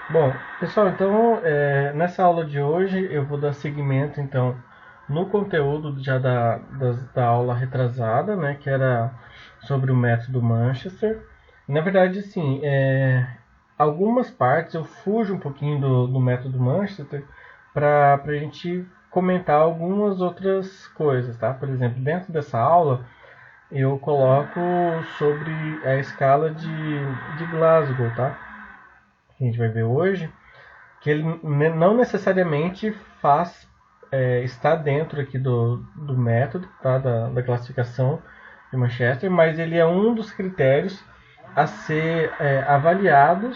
Bom, pessoal, então nessa aula de hoje eu vou dar seguimento então no conteúdo já da aula retrasada, né, que era sobre o método Manchester. Na verdade, sim, algumas partes eu fujo um pouquinho do método Manchester para a gente comentar algumas outras coisas, tá? Por exemplo, dentro dessa aula eu coloco sobre a escala de Glasgow, tá? Que a gente vai ver hoje que ele não necessariamente faz está dentro aqui do método, tá? da classificação de Manchester, mas ele é um dos critérios a ser avaliado,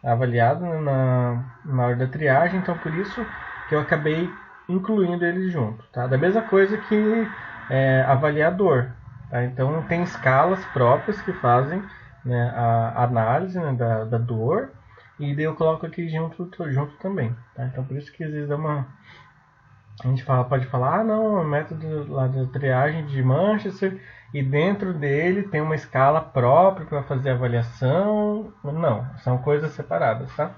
né, na hora da triagem, então por isso que eu acabei incluindo ele junto. Tá? Da mesma coisa que avaliador. Tá? Então tem escalas próprias que fazem, né, a análise, né, da dor, e daí eu coloco aqui junto também. Tá? Então por isso que às vezes dá uma. A gente pode falar, ah não, o método lá da triagem de Manchester e dentro dele tem uma escala própria para fazer avaliação. Não, são coisas separadas, tá?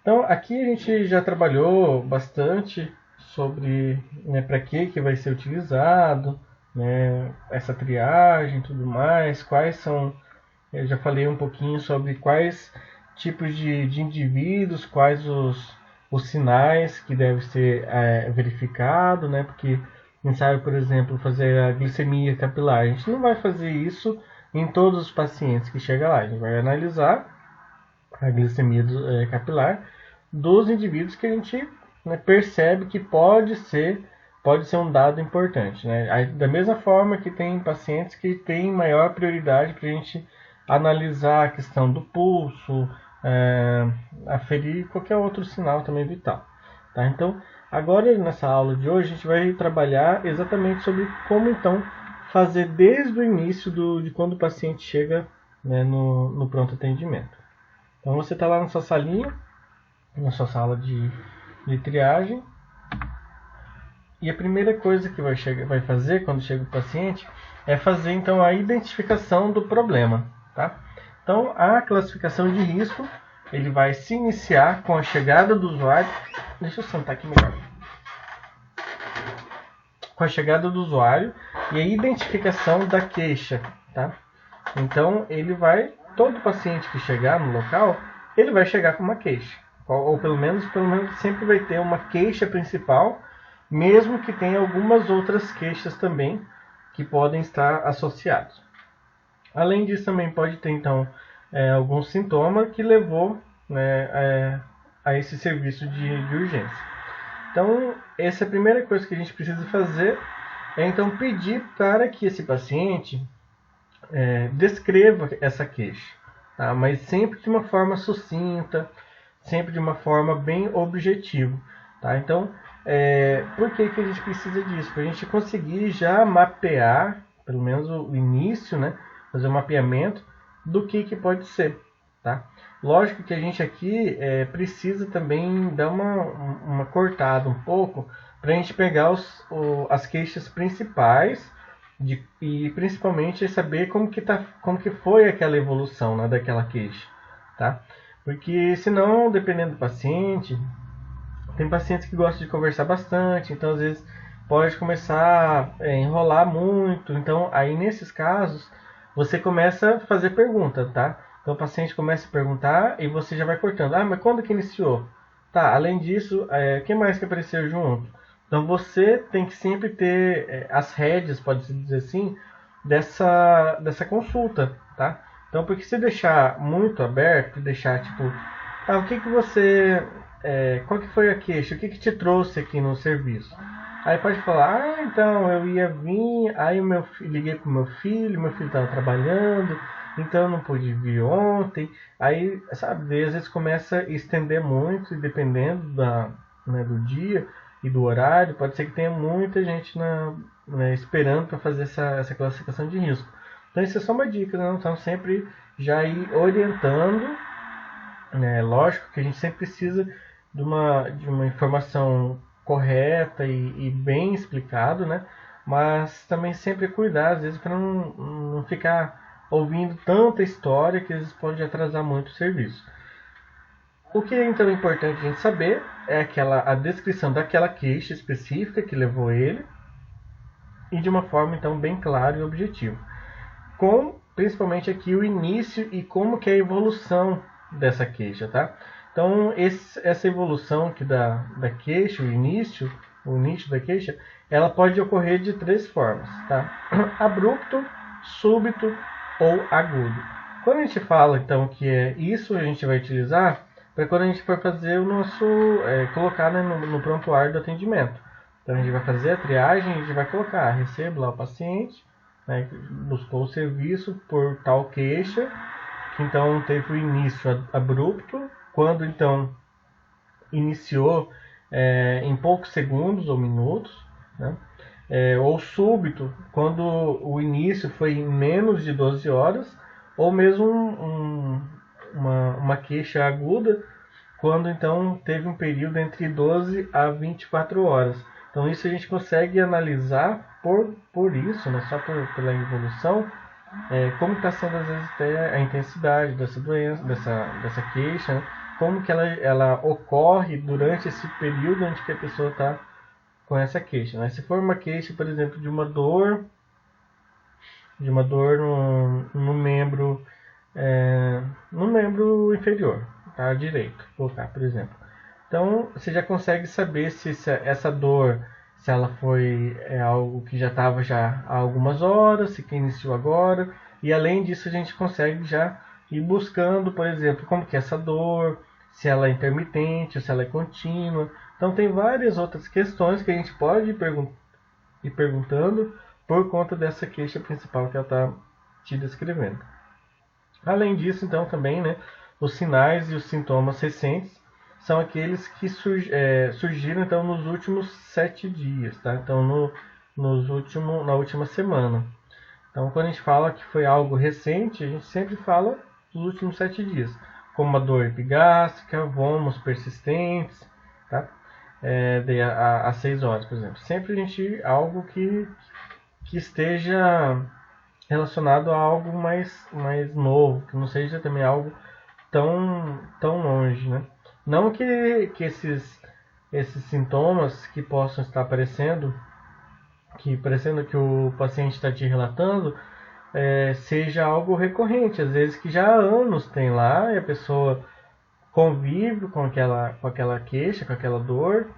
Então aqui a gente já trabalhou bastante sobre, né, para que vai ser utilizado, né, essa triagem e tudo mais, quais são. Eu já falei um pouquinho sobre quais tipos de indivíduos, quais os sinais que devem ser verificados, né? Porque a gente sabe, por exemplo, fazer a glicemia capilar. A gente não vai fazer isso em todos os pacientes que chegam lá. A gente vai analisar a glicemia capilar dos indivíduos que a gente, né, percebe que pode ser um dado importante. Né? Da mesma forma que tem pacientes que têm maior prioridade para a gente analisar a questão do pulso, aferir qualquer outro sinal também vital. Tá? Então, agora nessa aula de hoje, a gente vai trabalhar exatamente sobre como então fazer desde o início de quando o paciente chega, né, no pronto atendimento. Então você está lá na sua salinha, na sua sala de triagem, e a primeira coisa que vai fazer quando chega o paciente é fazer então a identificação do problema. Tá? Então a classificação de risco ele vai se iniciar com a chegada do usuário. Deixa eu sentar aqui melhor. Com a chegada do usuário e a identificação da queixa. Tá? Então todo paciente que chegar no local, ele vai chegar com uma queixa. Ou pelo menos sempre vai ter uma queixa principal, mesmo que tenha algumas outras queixas também que podem estar associados. Além disso, também pode ter então algum sintoma que levou, né, a esse serviço de urgência. Então, essa é a primeira coisa que a gente precisa fazer, é então pedir para que esse paciente descreva essa queixa, tá? Mas sempre de uma forma sucinta, sempre de uma forma bem objetiva. Tá? Então, por que a gente precisa disso? Para a gente conseguir já mapear, pelo menos o início, né? Fazer um mapeamento do que pode ser. Tá? Lógico que a gente aqui precisa também dar uma cortada um pouco para a gente pegar as queixas principais e principalmente saber como que foi aquela evolução, né, daquela queixa. Tá? Porque senão, dependendo do paciente, tem pacientes que gostam de conversar bastante, então às vezes pode começar a enrolar muito. Então aí nesses casos você começa a fazer pergunta, tá? Então o paciente começa a perguntar e você já vai cortando. Ah, mas quando que iniciou? Tá, além disso, o que mais que apareceu junto? Então você tem que sempre ter as rédeas, pode-se dizer assim, dessa consulta, tá? Então, porque se deixar muito aberto, deixar tipo, o que você, qual que foi a queixa? O que te trouxe aqui no serviço? Aí pode falar, então eu ia vir, aí liguei pro meu filho estava trabalhando, então eu não pude vir ontem. Aí, sabe, às vezes começa a estender muito, e dependendo né, do dia e do horário, pode ser que tenha muita gente esperando para fazer essa classificação de risco. Então isso é só uma dica, né? Então sempre já ir orientando, né? Lógico que a gente sempre precisa de uma informação correta e bem explicado, né? Mas também sempre cuidar, às vezes, para não ficar ouvindo tanta história que às vezes pode atrasar muito o serviço. O que é então importante a gente saber é a descrição daquela queixa específica que levou ele, e de uma forma então bem clara e objetiva, com principalmente aqui o início e como que é a evolução dessa queixa, tá? Então essa evolução aqui da queixa, o início da queixa, ela pode ocorrer de 3 formas, tá? Abrupto, súbito ou agudo. Quando a gente fala então que é isso, a gente vai utilizar para quando a gente for fazer o nosso colocar, né, no prontuário do atendimento. Então a gente vai fazer a triagem, a gente vai colocar, recebo lá o paciente, né, buscou o serviço por tal queixa, que então teve o início abrupto, quando então iniciou em poucos segundos ou minutos, né, ou súbito, quando o início foi em menos de 12 horas, ou mesmo uma queixa aguda, quando então teve um período entre 12 a 24 horas. Então isso a gente consegue analisar por isso, né, só pela evolução, como está sendo às vezes até a intensidade dessa doença, dessa queixa, né, como que ela ocorre durante esse período onde que a pessoa está com essa queixa. Né? Se for uma queixa, por exemplo, de uma dor no membro, no membro inferior, tá? Direito, vou colocar, por exemplo. Então, você já consegue saber se essa dor, se ela foi algo que já estava já há algumas horas, se que iniciou agora. E além disso, a gente consegue já ir buscando, por exemplo, como que é essa dor, se ela é intermitente ou se ela é contínua. Então, tem várias outras questões que a gente pode ir perguntando por conta dessa queixa principal que ela está te descrevendo. Além disso, então, também, né, os sinais e os sintomas recentes são aqueles que surgiram então nos últimos 7 dias, tá? Então na última semana. Então quando a gente fala que foi algo recente, a gente sempre fala dos últimos 7 dias, como a dor epigástrica, vômitos persistentes, tá? Às 6 horas, por exemplo. Sempre a gente algo que esteja relacionado a algo mais novo, que não seja também algo tão longe, né? Não que esses sintomas que possam estar aparecendo, parecendo que o paciente está te relatando, seja algo recorrente, às vezes que já há anos tem lá e a pessoa convive com aquela queixa, com aquela dor,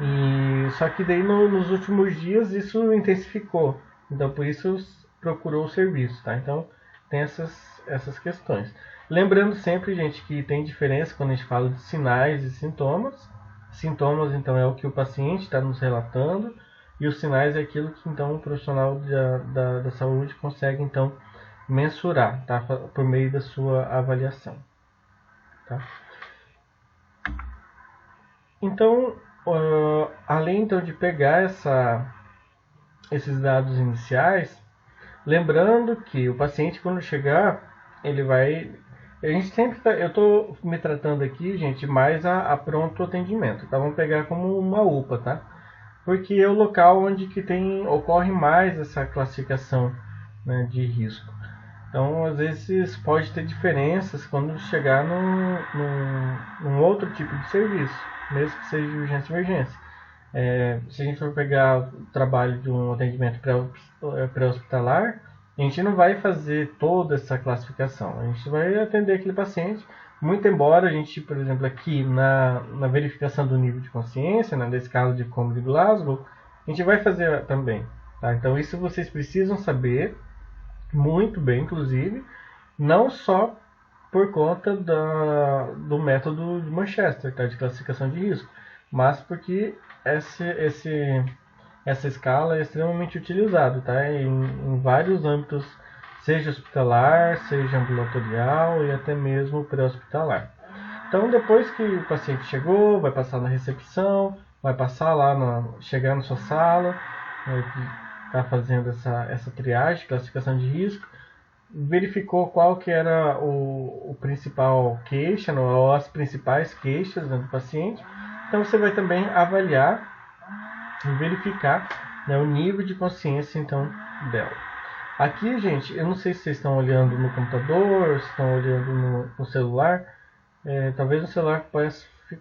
e só que daí nos últimos dias isso intensificou, então por isso procurou o serviço, tá? Então tem essas questões. Lembrando sempre, gente, que tem diferença quando a gente fala de sinais e sintomas. Sintomas, então, é o que o paciente está nos relatando, e os sinais é aquilo que, então, o profissional da saúde consegue, então, mensurar, tá? Por meio da sua avaliação. Tá? Então, além, então, de pegar esses dados iniciais, lembrando que o paciente, quando chegar, ele vai... A gente sempre eu estou me tratando aqui, gente, mais a pronto atendimento, tá? Vamos pegar como uma UPA, tá? Porque é o local onde que ocorre mais essa classificação, né, de risco. Então, às vezes, pode ter diferenças quando chegar num outro tipo de serviço, mesmo que seja de urgência e emergência. Se a gente for pegar o trabalho de um atendimento pré-hospitalar, a gente não vai fazer toda essa classificação. A gente vai atender aquele paciente, muito embora a gente, por exemplo, aqui na verificação do nível de consciência, na escala de Como de Glasgow, a gente vai fazer também. Tá? Então isso vocês precisam saber muito bem, inclusive, não só por conta do método de Manchester, tá? De classificação de risco, mas porque essa escala é extremamente utilizada, tá? Em vários âmbitos, seja hospitalar, seja ambulatorial e até mesmo pré-hospitalar. Então, depois que o paciente chegou, vai passar na recepção, vai passar lá, chegar na sua sala, está fazendo essa triagem, classificação de risco, verificou qual que era o principal queixa, ou as principais queixas do paciente. Então, você vai também avaliar e verificar, né, o nível de consciência então dela. Aqui, gente, eu não sei se vocês estão olhando no computador, se estão olhando no celular, talvez o celular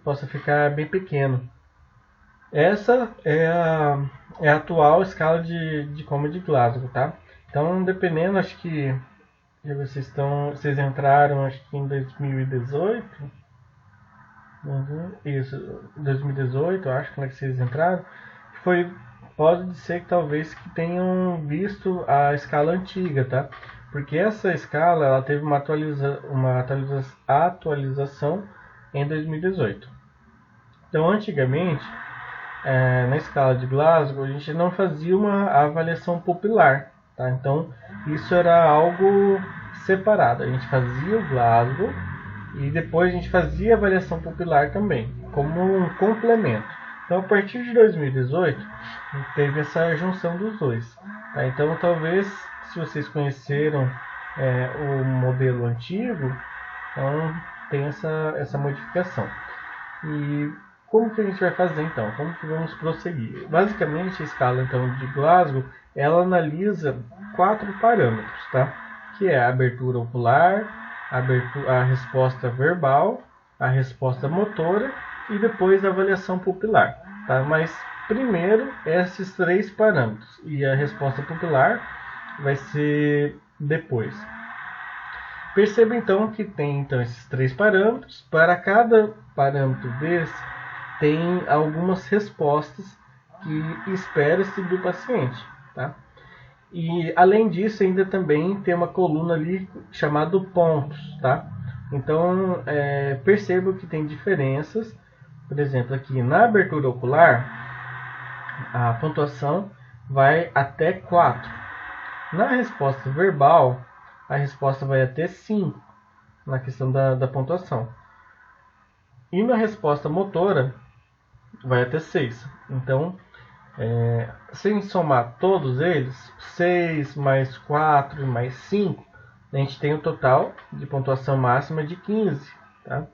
possa ficar bem pequeno. Essa é a atual escala de coma de Glasgow, tá? Então, dependendo, acho que vocês entraram, acho que em 2018. Isso, 2018, acho que vocês entraram. Foi, pode ser que talvez que tenham visto a escala antiga, tá? Porque essa escala ela teve uma atualização em 2018. Então, antigamente, na escala de Glasgow, a gente não fazia uma avaliação pupilar, tá? Então, isso era algo separado. A gente fazia o Glasgow e depois a gente fazia a avaliação pupilar também, como um complemento. Então, a partir de 2018, teve essa junção dos dois. Tá? Então, talvez, se vocês conheceram o modelo antigo, então tem essa modificação. E como que a gente vai fazer então? Como que vamos prosseguir? Basicamente, a escala então de Glasgow, ela analisa 4 parâmetros, tá? Que é a abertura ocular, a resposta verbal, a resposta motora e depois a avaliação pupilar, tá? Mas primeiro esses 3 parâmetros e a resposta pupilar vai ser depois. Perceba então que tem então esses 3 parâmetros. Para cada parâmetro desse tem algumas respostas que espera-se do paciente, tá? E além disso ainda também tem uma coluna ali chamada pontos, tá? Então perceba que tem diferenças. Por exemplo, aqui na abertura ocular a pontuação vai até 4. Na resposta verbal a resposta vai até 5 na questão da pontuação. E na resposta motora vai até 6. Então, sem somar todos eles, 6 mais 4 mais 5, a gente tem um total de pontuação máxima de 15. Tá?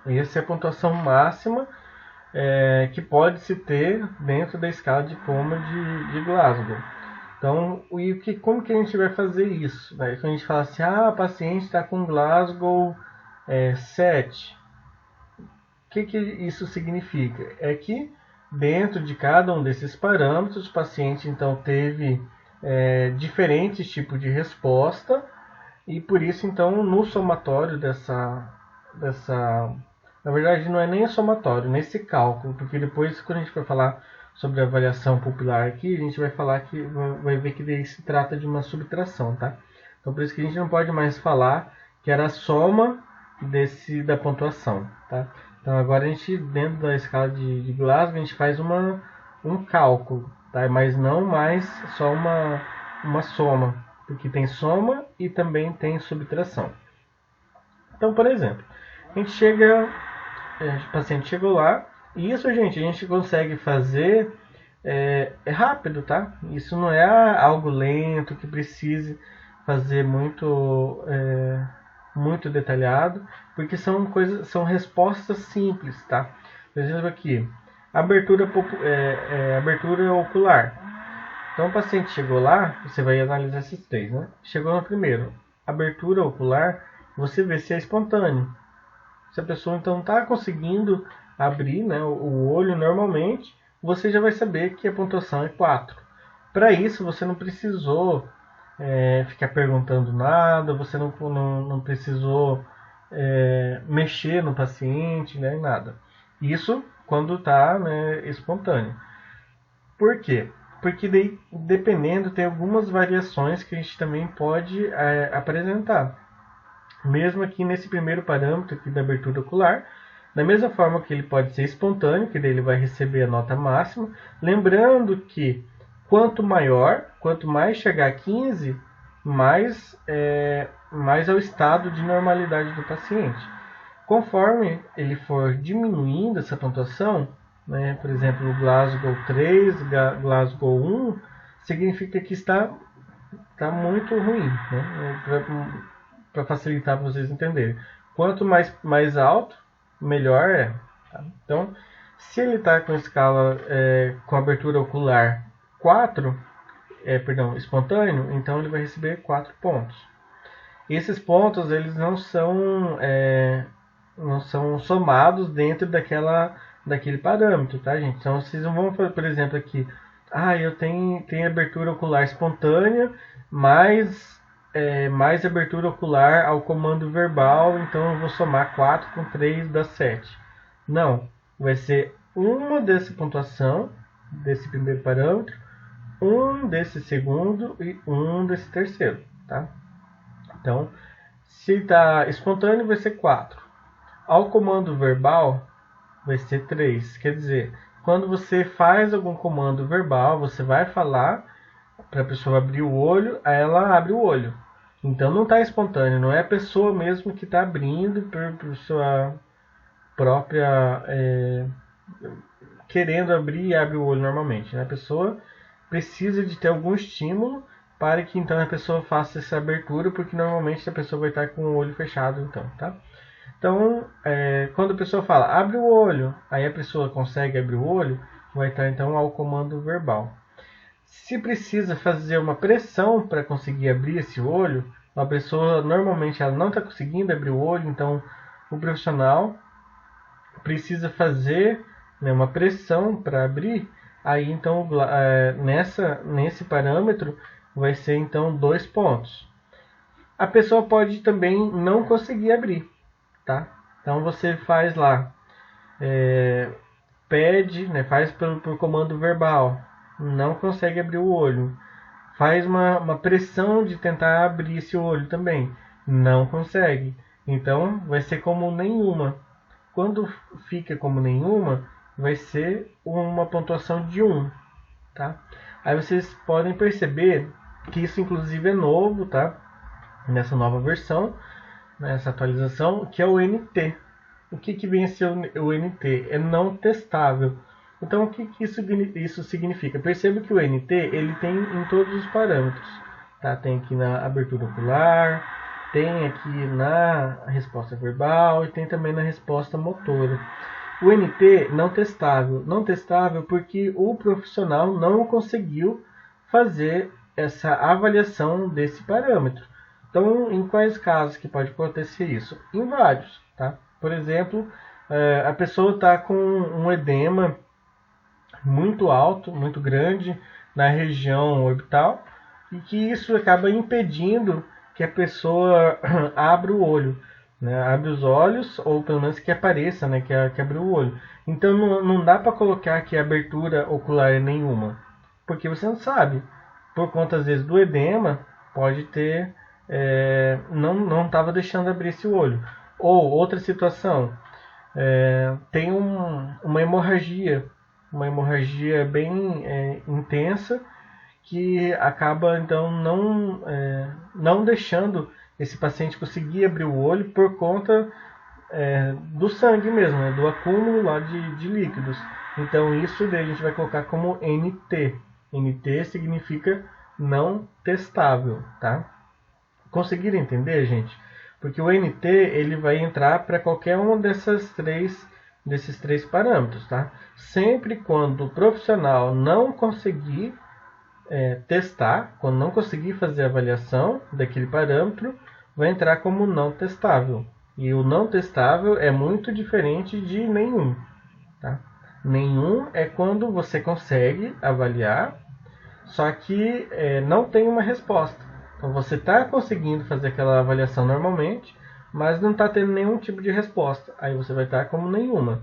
Essa é a pontuação máxima que pode se ter dentro da escala de coma de Glasgow. Então, como que a gente vai fazer isso? Né? Quando a gente fala assim, o paciente está com Glasgow 7. O que isso significa? É que dentro de cada um desses parâmetros, o paciente então teve diferentes tipos de resposta e por isso então no somatório na verdade não é nem somatório, nesse cálculo, porque depois quando a gente for falar sobre a avaliação pupilar aqui, a gente vai falar que vai ver que daí se trata de uma subtração, tá? Então por isso que a gente não pode mais falar que era a soma da pontuação, tá? Então agora a gente, dentro da escala de Glasgow, a gente faz um cálculo, tá? Mas não mais só uma soma, porque tem soma e também tem subtração. Então, por exemplo, o paciente chegou lá, e isso, gente, a gente consegue fazer rápido, tá? Isso não é algo lento, que precise fazer muito detalhado, porque são respostas simples, tá? Por exemplo, aqui, abertura ocular. Então, o paciente chegou lá, você vai analisar esses 3, né? Chegou no primeiro, abertura ocular, você vê se é espontâneo. Se a pessoa então está conseguindo abrir, né, o olho normalmente, você já vai saber que a pontuação é 4. Para isso, você não precisou ficar perguntando nada, você não precisou mexer no paciente, né, nada. Isso quando está, né, espontâneo. Por quê? Porque daí, dependendo, tem algumas variações que a gente também pode apresentar. Mesmo aqui nesse primeiro parâmetro aqui da abertura ocular, da mesma forma que ele pode ser espontâneo, que daí ele vai receber a nota máxima. Lembrando que quanto mais chegar a 15, mais é o estado de normalidade do paciente. Conforme ele for diminuindo essa pontuação, né, por exemplo, Glasgow 3, Glasgow 1, significa que está muito ruim, né, para facilitar para vocês entenderem. Quanto mais alto, melhor é. Tá? Então, se ele está com escala com abertura ocular 4, espontâneo, então ele vai receber 4 pontos. Esses pontos eles não são não são somados dentro daquele parâmetro, tá, gente? Então vocês não vão, por exemplo, aqui, eu tenho abertura ocular espontânea, mais abertura ocular ao comando verbal, então eu vou somar 4 com 3 dá 7. Não, vai ser uma dessa pontuação, desse primeiro parâmetro, um desse segundo e um desse terceiro, tá? Então, se está espontâneo, vai ser 4. Ao comando verbal, vai ser 3. Quer dizer, quando você faz algum comando verbal, você vai falar para a pessoa abrir o olho, aí ela abre o olho. Então não está espontâneo, não é a pessoa mesmo que está abrindo por sua própria querendo abrir e abre o olho normalmente, né? A pessoa precisa de ter algum estímulo para que então a pessoa faça essa abertura, porque normalmente a pessoa vai estar com o olho fechado, então, tá? Então, quando a pessoa fala abre o olho, aí a pessoa consegue abrir o olho, vai estar então ao comando verbal. Se precisa fazer uma pressão para conseguir abrir esse olho, a pessoa normalmente ela não está conseguindo abrir o olho, então o profissional precisa fazer, né, uma pressão para abrir. Aí então nesse parâmetro vai ser então 2 pontos. A pessoa pode também não conseguir abrir, tá? Então você faz lá, pede, né, faz por comando verbal, não consegue abrir o olho, faz uma pressão de tentar abrir esse olho também, não consegue. Então vai ser como nenhuma. Quando fica como nenhuma, vai ser uma pontuação de 1, tá? Aí vocês podem perceber que isso inclusive é novo, tá? Nessa nova versão, nessa atualização, que é o NT. O que vem a ser o NT? É não testável. Então o que isso significa? Perceba que o NT ele tem em todos os parâmetros. Tá? Tem aqui na abertura ocular, tem aqui na resposta verbal e tem também na resposta motora. O NT não testável. Não testável porque o profissional não conseguiu fazer essa avaliação desse parâmetro. Então, em quais casos que pode acontecer isso? Em vários, tá? Por exemplo, a pessoa está com um edema muito alto, muito grande na região orbital e que isso acaba impedindo que a pessoa abra o olho, né? Abre os olhos ou pelo menos que apareça, né? Que abre o olho. Então não dá para colocar que a abertura ocular é nenhuma, porque você não sabe. Por conta às vezes do edema, pode ter não estava deixando abrir esse olho. Ou outra situação, tem uma hemorragia bem intensa que acaba então não deixando esse paciente conseguir abrir o olho por conta do sangue mesmo, né, do acúmulo lá de líquidos. Então isso daí a gente vai colocar como NT. NT significa não testável, tá? Conseguiram entender, gente? Porque o NT ele vai entrar para qualquer um desses três parâmetros, tá? Sempre quando o profissional não conseguir testar, quando não conseguir fazer a avaliação daquele parâmetro, vai entrar como não testável. E o não testável é muito diferente de nenhum, tá? Nenhum é quando você consegue avaliar, só que não tem uma resposta. Então você está conseguindo fazer aquela avaliação normalmente, mas não está tendo nenhum tipo de resposta. Aí você vai estar como nenhuma.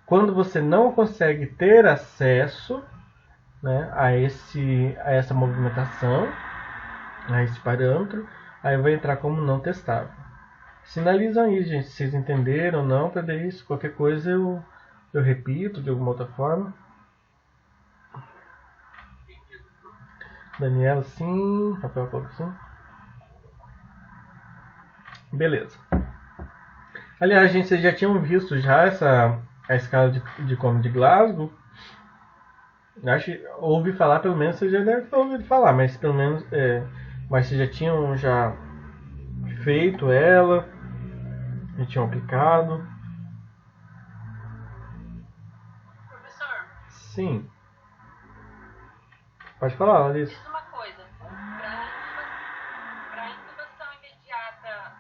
Quando você não consegue ter acesso, né, a essa movimentação, a esse parâmetro, aí vai entrar como não testável. Sinalizam aí, gente, se vocês entenderam ou não, para daí isso, qualquer coisa eu repito de alguma outra forma. Daniela, sim. Rafael falou que sim. Beleza. Aliás, gente, vocês já tinham visto já a escala de Como de Glasgow? Acho que ouvi falar, pelo menos vocês já devem ter ouvido falar, mas pelo menos mas vocês já tinham feito ela, já tinham aplicado. Professor? Sim. Pode falar, Larissa. Diz uma coisa. Para intubação imediata,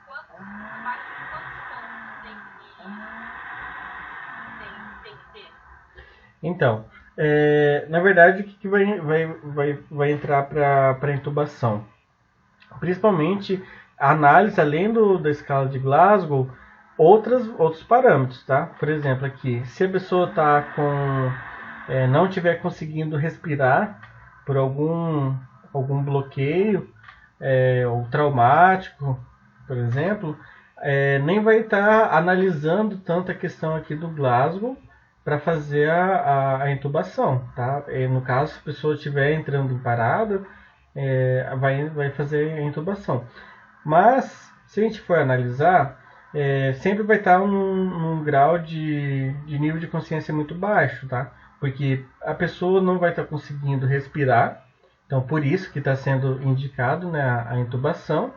quantos pontos Então, na verdade, o que vai entrar para intubação? Principalmente a análise, além da escala de Glasgow, outros parâmetros, tá? Por exemplo, aqui, se a pessoa tá não estiver conseguindo respirar por algum bloqueio ou traumático, por exemplo, nem vai estar analisando tanto a questão aqui do Glasgow para fazer a intubação, tá? No caso, se a pessoa estiver entrando em parada, vai fazer a intubação. Mas, se a gente for analisar, sempre vai estar num grau de nível de consciência muito baixo, tá? Porque a pessoa não vai estar conseguindo respirar, então por isso que está sendo indicado, né, a intubação.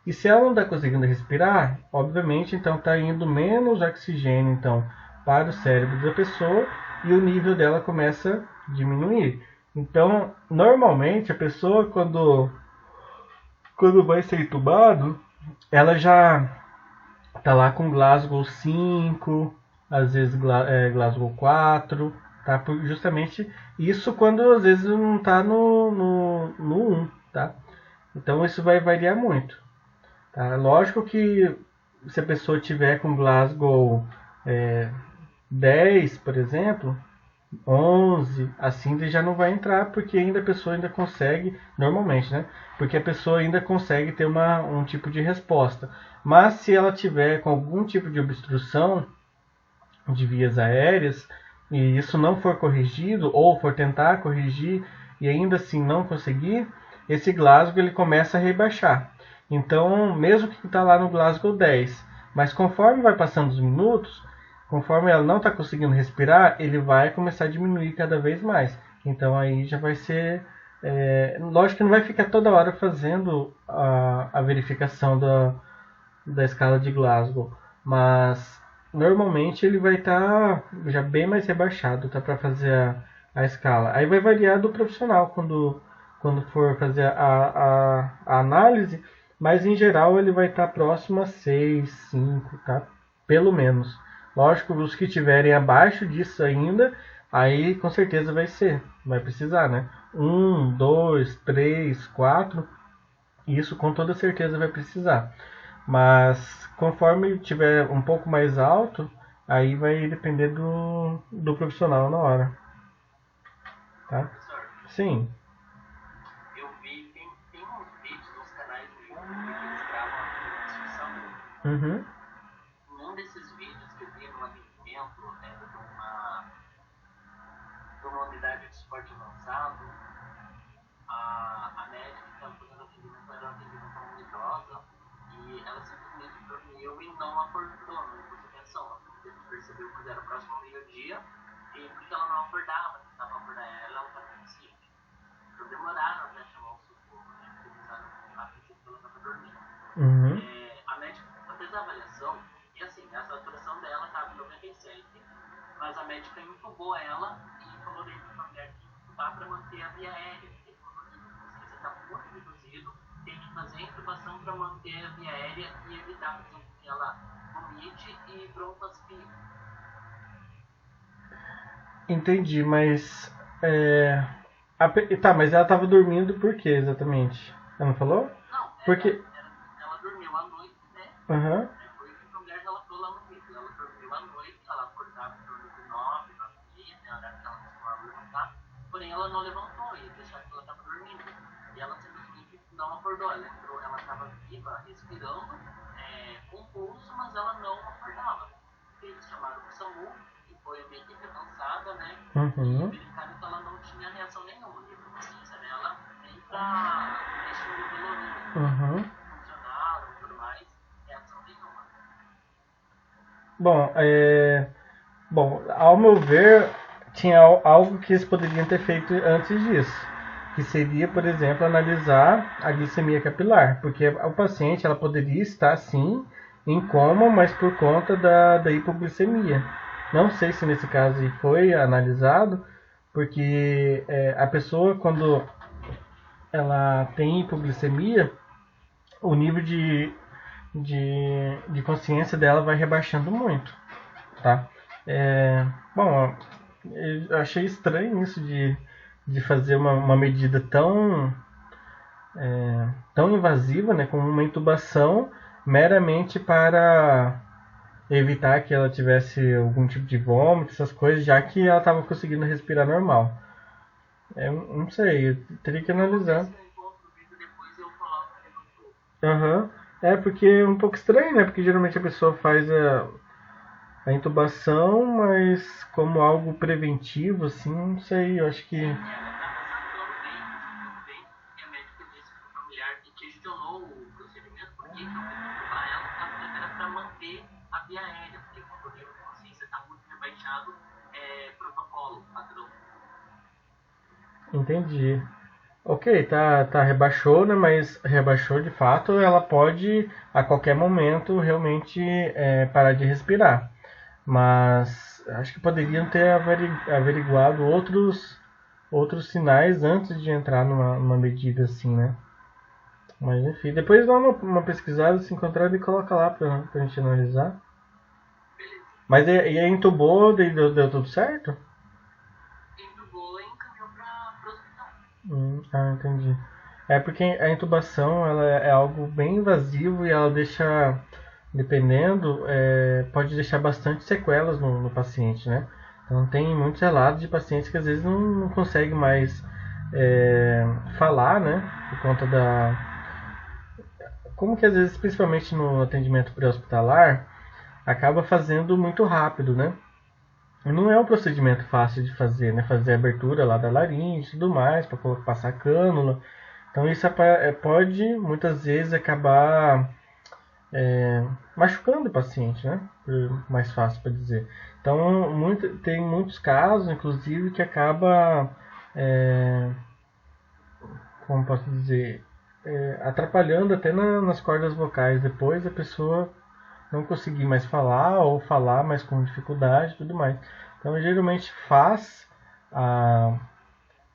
E se ela não está conseguindo respirar, obviamente, então está indo menos oxigênio então, para o cérebro da pessoa e o nível dela começa a diminuir. Então, normalmente, a pessoa, quando vai ser entubado, ela já está lá com Glasgow 5, às vezes Glasgow 4, tá? Justamente isso quando às vezes não está no 1, tá? Então isso vai variar muito. Tá? Lógico que se a pessoa tiver com Glasgow 10, por exemplo, 11, assim ele já não vai entrar, porque ainda a pessoa ainda consegue, normalmente, né? Porque a pessoa ainda consegue ter um tipo de resposta. Mas se ela tiver com algum tipo de obstrução de vias aéreas, e isso não for corrigido, ou for tentar corrigir, e ainda assim não conseguir, esse Glasgow ele começa a rebaixar. Então, mesmo que está lá no Glasgow 10, mas conforme vai passando os minutos, conforme ela não está conseguindo respirar, ele vai começar a diminuir cada vez mais. Então aí já vai ser... lógico que não vai ficar toda hora fazendo a verificação da escala de Glasgow, mas normalmente ele vai estar já bem mais rebaixado, tá, para fazer a escala. Aí vai variar do profissional quando for fazer a análise, mas em geral ele vai estar próximo a 6, 5, tá? Pelo menos. Lógico, os que tiverem abaixo disso ainda, aí com certeza vai precisar, né? 1, 2, 3, 4, isso com toda certeza vai precisar. Mas conforme tiver um pouco mais alto, aí vai depender do profissional na hora. Tá? Professor, Sim. eu vi, tem uns vídeos nos canais do YouTube que eles gravam aqui uma discussão. Uhum. Um desses vídeos que eu vi no atendimento de uma unidade de suporte avançado, a médica que estava fazendo atendimento era um atendimento a uma idosa e ela simplesmente dormiu e não acordou, não pôs atenção. Ela percebeu quando era próximo ao meio-dia e porque ela não acordava, tentava acordar ela estava consciente. Então demoraram para chamar o socorro, né? Porque precisaram a princípio que ela estava dormindo. Uhum. A médica fez a avaliação e assim, a saturação dela estava em 97, mas a médica intubou ela e falou para a mulher que intubar para manter a via aérea. Porque quando a consciência está muito reduzido, tem que fazer a intubação para manter a via aérea e evitar, por exemplo, que ela vomite e broncoaspire. Entendi, mas. Tá, mas ela tava dormindo por quê exatamente? Ela não falou? Não, Porque. ela dormiu à noite, né? Aham. Foi o que a mulher relatou lá no vídeo. Ela dormiu à noite, ela acordava em torno de 9, 9h30, né? A hora que ela costumava levantar. Porém, ela não levantou, ia deixar que ela estava dormindo. E ela simplesmente não acordou. Ela entrou, ela estava viva, respirando, com pulso, mas ela não acordava. Eles chamaram o SAMU, que foi uma equipe avançada, né? Uhum. E verificaram que ela não tinha reação nenhuma. E a consciência dela nem para estímulo doloroso. Uhum. Funcionaram e tudo mais, reação nenhuma. Bom, ao meu ver, tinha algo que eles poderiam ter feito antes disso, que seria, por exemplo, analisar a glicemia capilar, porque o paciente ela poderia estar sim em coma, mas por conta da hipoglicemia. Não sei se nesse caso foi analisado, porque a pessoa quando ela tem hipoglicemia, o nível de consciência dela vai rebaixando muito, tá? Bom, Eu achei estranho isso de fazer uma medida tão invasiva, né, como uma intubação, meramente para evitar que ela tivesse algum tipo de vômito, essas coisas, já que ela estava conseguindo respirar normal. Não sei, eu teria que analisar. Se eu encontro o vídeo depois, eu coloco ele no YouTube. Aham. É porque é um pouco estranho, né? Porque geralmente a pessoa faz a intubação, mas como algo preventivo, assim, não sei, eu acho que. Ela tá passando bem, e a médica disse pro familiar que questionou o procedimento, por que eu fiz entubar ela, ela falou que era pra manter a via aérea, porque quando o nível de consciência tá muito rebaixado, é protocolo, padrão. Entendi. Ok, tá, rebaixou, né? Mas rebaixou de fato, ela pode a qualquer momento realmente parar de respirar. Mas acho que poderiam ter averiguado outros sinais antes de entrar numa medida assim, né? Mas enfim, depois dá uma pesquisada, se encontrar e coloca lá pra gente analisar. Beleza. Mas e aí entubou, deu tudo certo? Entubou e encaminhou pro hospital. Entendi. É porque a intubação ela é algo bem invasivo e ela deixa, dependendo, pode deixar bastante sequelas no paciente, né? Então tem muitos relatos de pacientes que às vezes não conseguem mais falar, né? Por conta como que às vezes, principalmente no atendimento pré-hospitalar, acaba fazendo muito rápido, né? E não é um procedimento fácil de fazer, né? Fazer a abertura lá da laringe e tudo mais, para passar cânula. Então isso pode muitas vezes acabar machucando o paciente, né? Mais fácil para dizer. Então tem muitos casos, inclusive, que acaba, como posso dizer, atrapalhando até nas cordas vocais. Depois a pessoa não conseguir mais falar ou falar mais com dificuldade e tudo mais. Então geralmente faz a,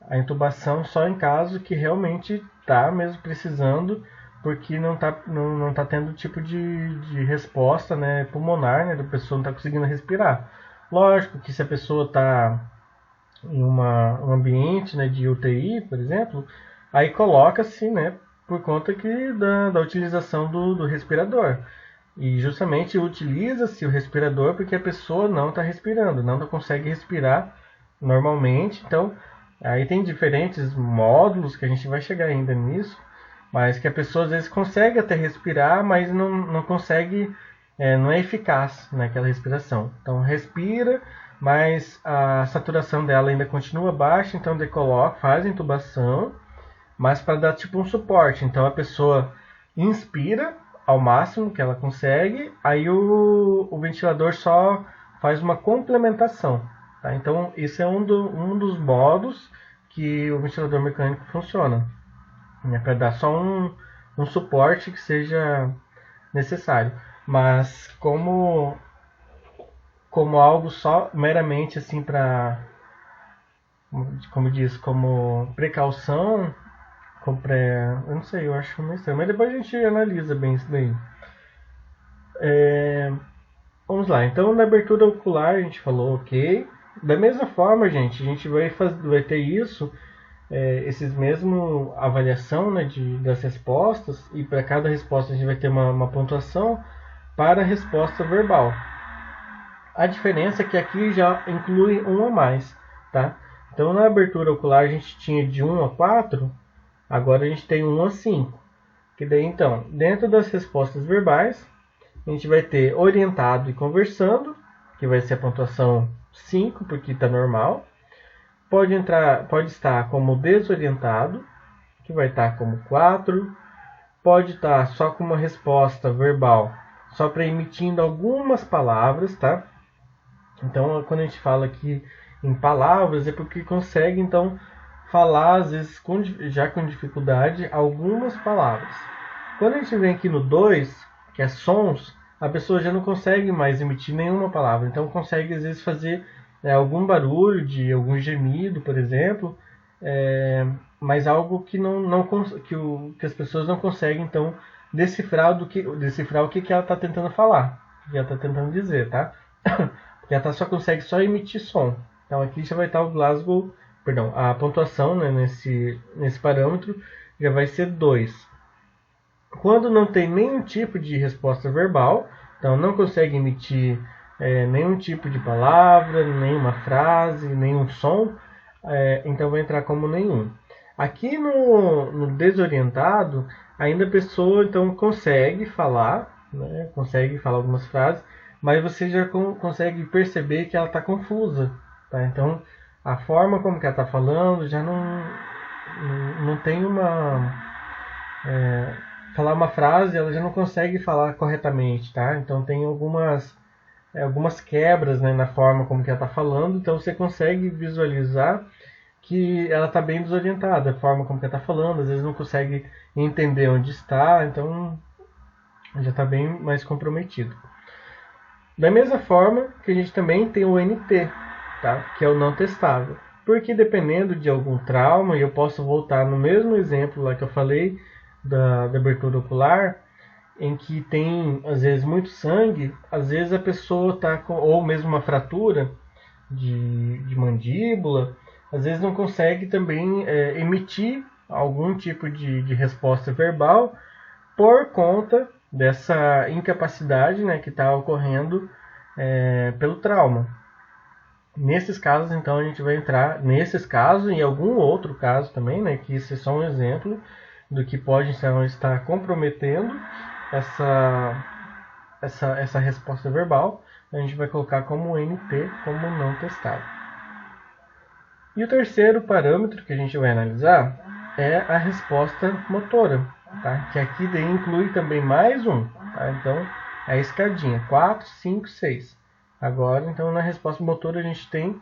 a intubação só em caso que realmente está mesmo precisando, porque não tá tendo tipo de resposta, né, pulmonar, né, da pessoa não está conseguindo respirar. Lógico que se a pessoa está em um ambiente, né, de UTI, por exemplo, aí coloca-se, né, por conta da utilização do respirador. E justamente utiliza-se o respirador porque a pessoa não está respirando, não consegue respirar normalmente. Então, aí tem diferentes módulos que a gente vai chegar ainda nisso, mas que a pessoa às vezes consegue até respirar, mas não consegue, não é eficaz naquela respiração. Então, respira, mas a saturação dela ainda continua baixa, então decoloca, faz a intubação, mas para dar tipo um suporte. Então, a pessoa inspira ao máximo que ela consegue, aí o ventilador só faz uma complementação. Tá? Então, isso é um dos modos que o ventilador mecânico funciona. É para dar só um suporte que seja necessário. Mas como algo só meramente assim para, como diz, como precaução, eu não sei, eu acho meio estranho. Mas depois a gente analisa bem isso daí. Vamos lá, então na abertura ocular a gente falou ok. Da mesma forma, gente, a gente vai ter isso, esses mesmo avaliação, né, das respostas, e para cada resposta a gente vai ter uma pontuação para a resposta verbal. A diferença é que aqui já inclui um a mais, tá? Então na abertura ocular a gente tinha de 1 a 4, agora a gente tem 1 a 5. Que daí então, dentro das respostas verbais, a gente vai ter orientado e conversando, que vai ser a pontuação 5, porque está normal. Pode estar como desorientado, que vai estar como 4. Pode estar só com uma resposta verbal, só para emitindo algumas palavras, tá? Então, quando a gente fala aqui em palavras, é porque consegue, então, falar, às vezes, já com dificuldade, algumas palavras. Quando a gente vem aqui no 2, que é sons, a pessoa já não consegue mais emitir nenhuma palavra. Então, consegue, às vezes, fazer algum barulho, de algum gemido, por exemplo, mas algo que, que as pessoas não conseguem, então, decifrar o que ela está tentando falar, o que ela está tentando dizer, tá? Porque ela só consegue emitir som. Então aqui já vai estar o Glasgow, perdão, a pontuação, né, nesse parâmetro já vai ser 2. Quando não tem nenhum tipo de resposta verbal, então não consegue emitir nenhum tipo de palavra, nenhuma frase, nenhum som, então vai entrar como nenhum. Aqui no desorientado, ainda a pessoa então consegue falar, né, consegue falar algumas frases, mas você já consegue perceber que ela está confusa. Tá? Então, a forma como que ela está falando já não tem uma... falar uma frase, ela já não consegue falar corretamente, tá? Então tem algumas quebras, né, na forma como que ela está falando, então você consegue visualizar que ela está bem desorientada, a forma como que ela está falando, às vezes não consegue entender onde está, então já está bem mais comprometido. Da mesma forma que a gente também tem o NT, tá? Que é o não testável. Porque dependendo de algum trauma, e eu posso voltar no mesmo exemplo lá que eu falei, da abertura ocular, em que tem às vezes muito sangue, às vezes a pessoa está com, ou mesmo uma fratura de mandíbula, às vezes não consegue também emitir algum tipo de resposta verbal por conta dessa incapacidade, né, que está ocorrendo pelo trauma. Nesses casos, então, a gente vai entrar nesses casos e em algum outro caso também, né, que isso é só um exemplo do que pode então, estar comprometendo essa resposta verbal. A gente vai colocar como NT, como não testado. E o terceiro parâmetro que a gente vai analisar é a resposta motora, tá? Que aqui daí inclui também mais um. Tá? Então, é a escadinha, 4, 5, 6. Agora, então, na resposta motora a gente tem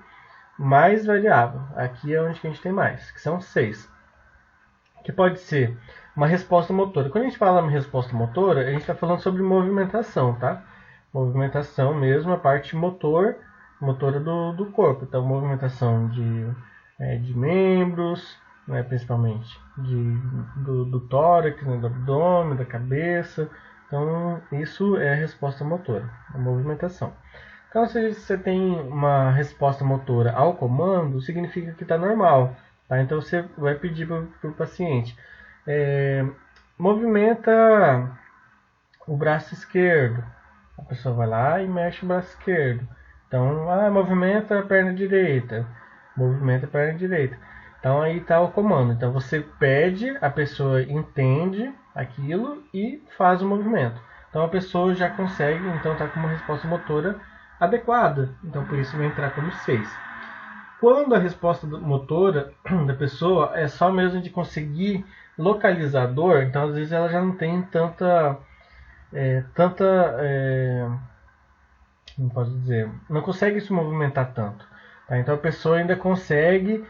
mais variável. Aqui é onde que a gente tem mais, que são 6. Que pode ser uma resposta motora. Quando a gente fala em resposta motora, a gente está falando sobre movimentação, tá? Movimentação mesmo, a parte motora do corpo. Então, movimentação de membros, né, principalmente do tórax, né, do abdômen, da cabeça. Então, isso é a resposta motora, a movimentação. Então, se você tem uma resposta motora ao comando, significa que está normal. Tá? Então, você vai pedir para o paciente, movimenta o braço esquerdo. A pessoa vai lá e mexe o braço esquerdo. Então, movimenta a perna direita. Movimenta a perna direita. Então, aí está o comando. Então, você pede, a pessoa entende aquilo e faz o movimento. Então, a pessoa já consegue, então, estar com uma resposta motora adequada. Então, por isso vai entrar como 6. Quando a resposta motora da pessoa é só mesmo de conseguir localizar a dor, então às vezes ela já não tem não posso dizer, não consegue se movimentar tanto. Tá? Então a pessoa ainda consegue,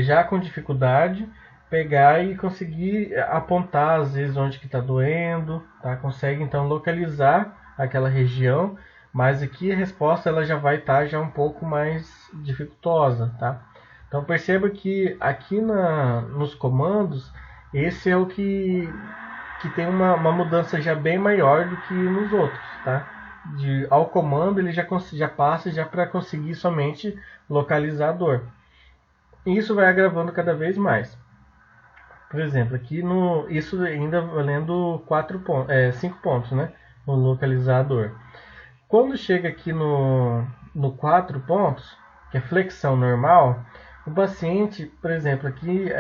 já com dificuldade, pegar e conseguir apontar às vezes onde que está doendo, tá? Consegue então localizar aquela região, mas aqui a resposta ela já vai estar já um pouco mais dificultosa, tá? Então perceba que aqui nos comandos, esse é o que tem uma mudança já bem maior do que nos outros, tá? Ao comando ele já passa já para conseguir somente localizar a dor. E isso vai agravando cada vez mais. Por exemplo, aqui isso ainda valendo 5 pontos, né? No localizador. Quando chega aqui no 4 pontos, que é flexão normal, o paciente, por exemplo, aqui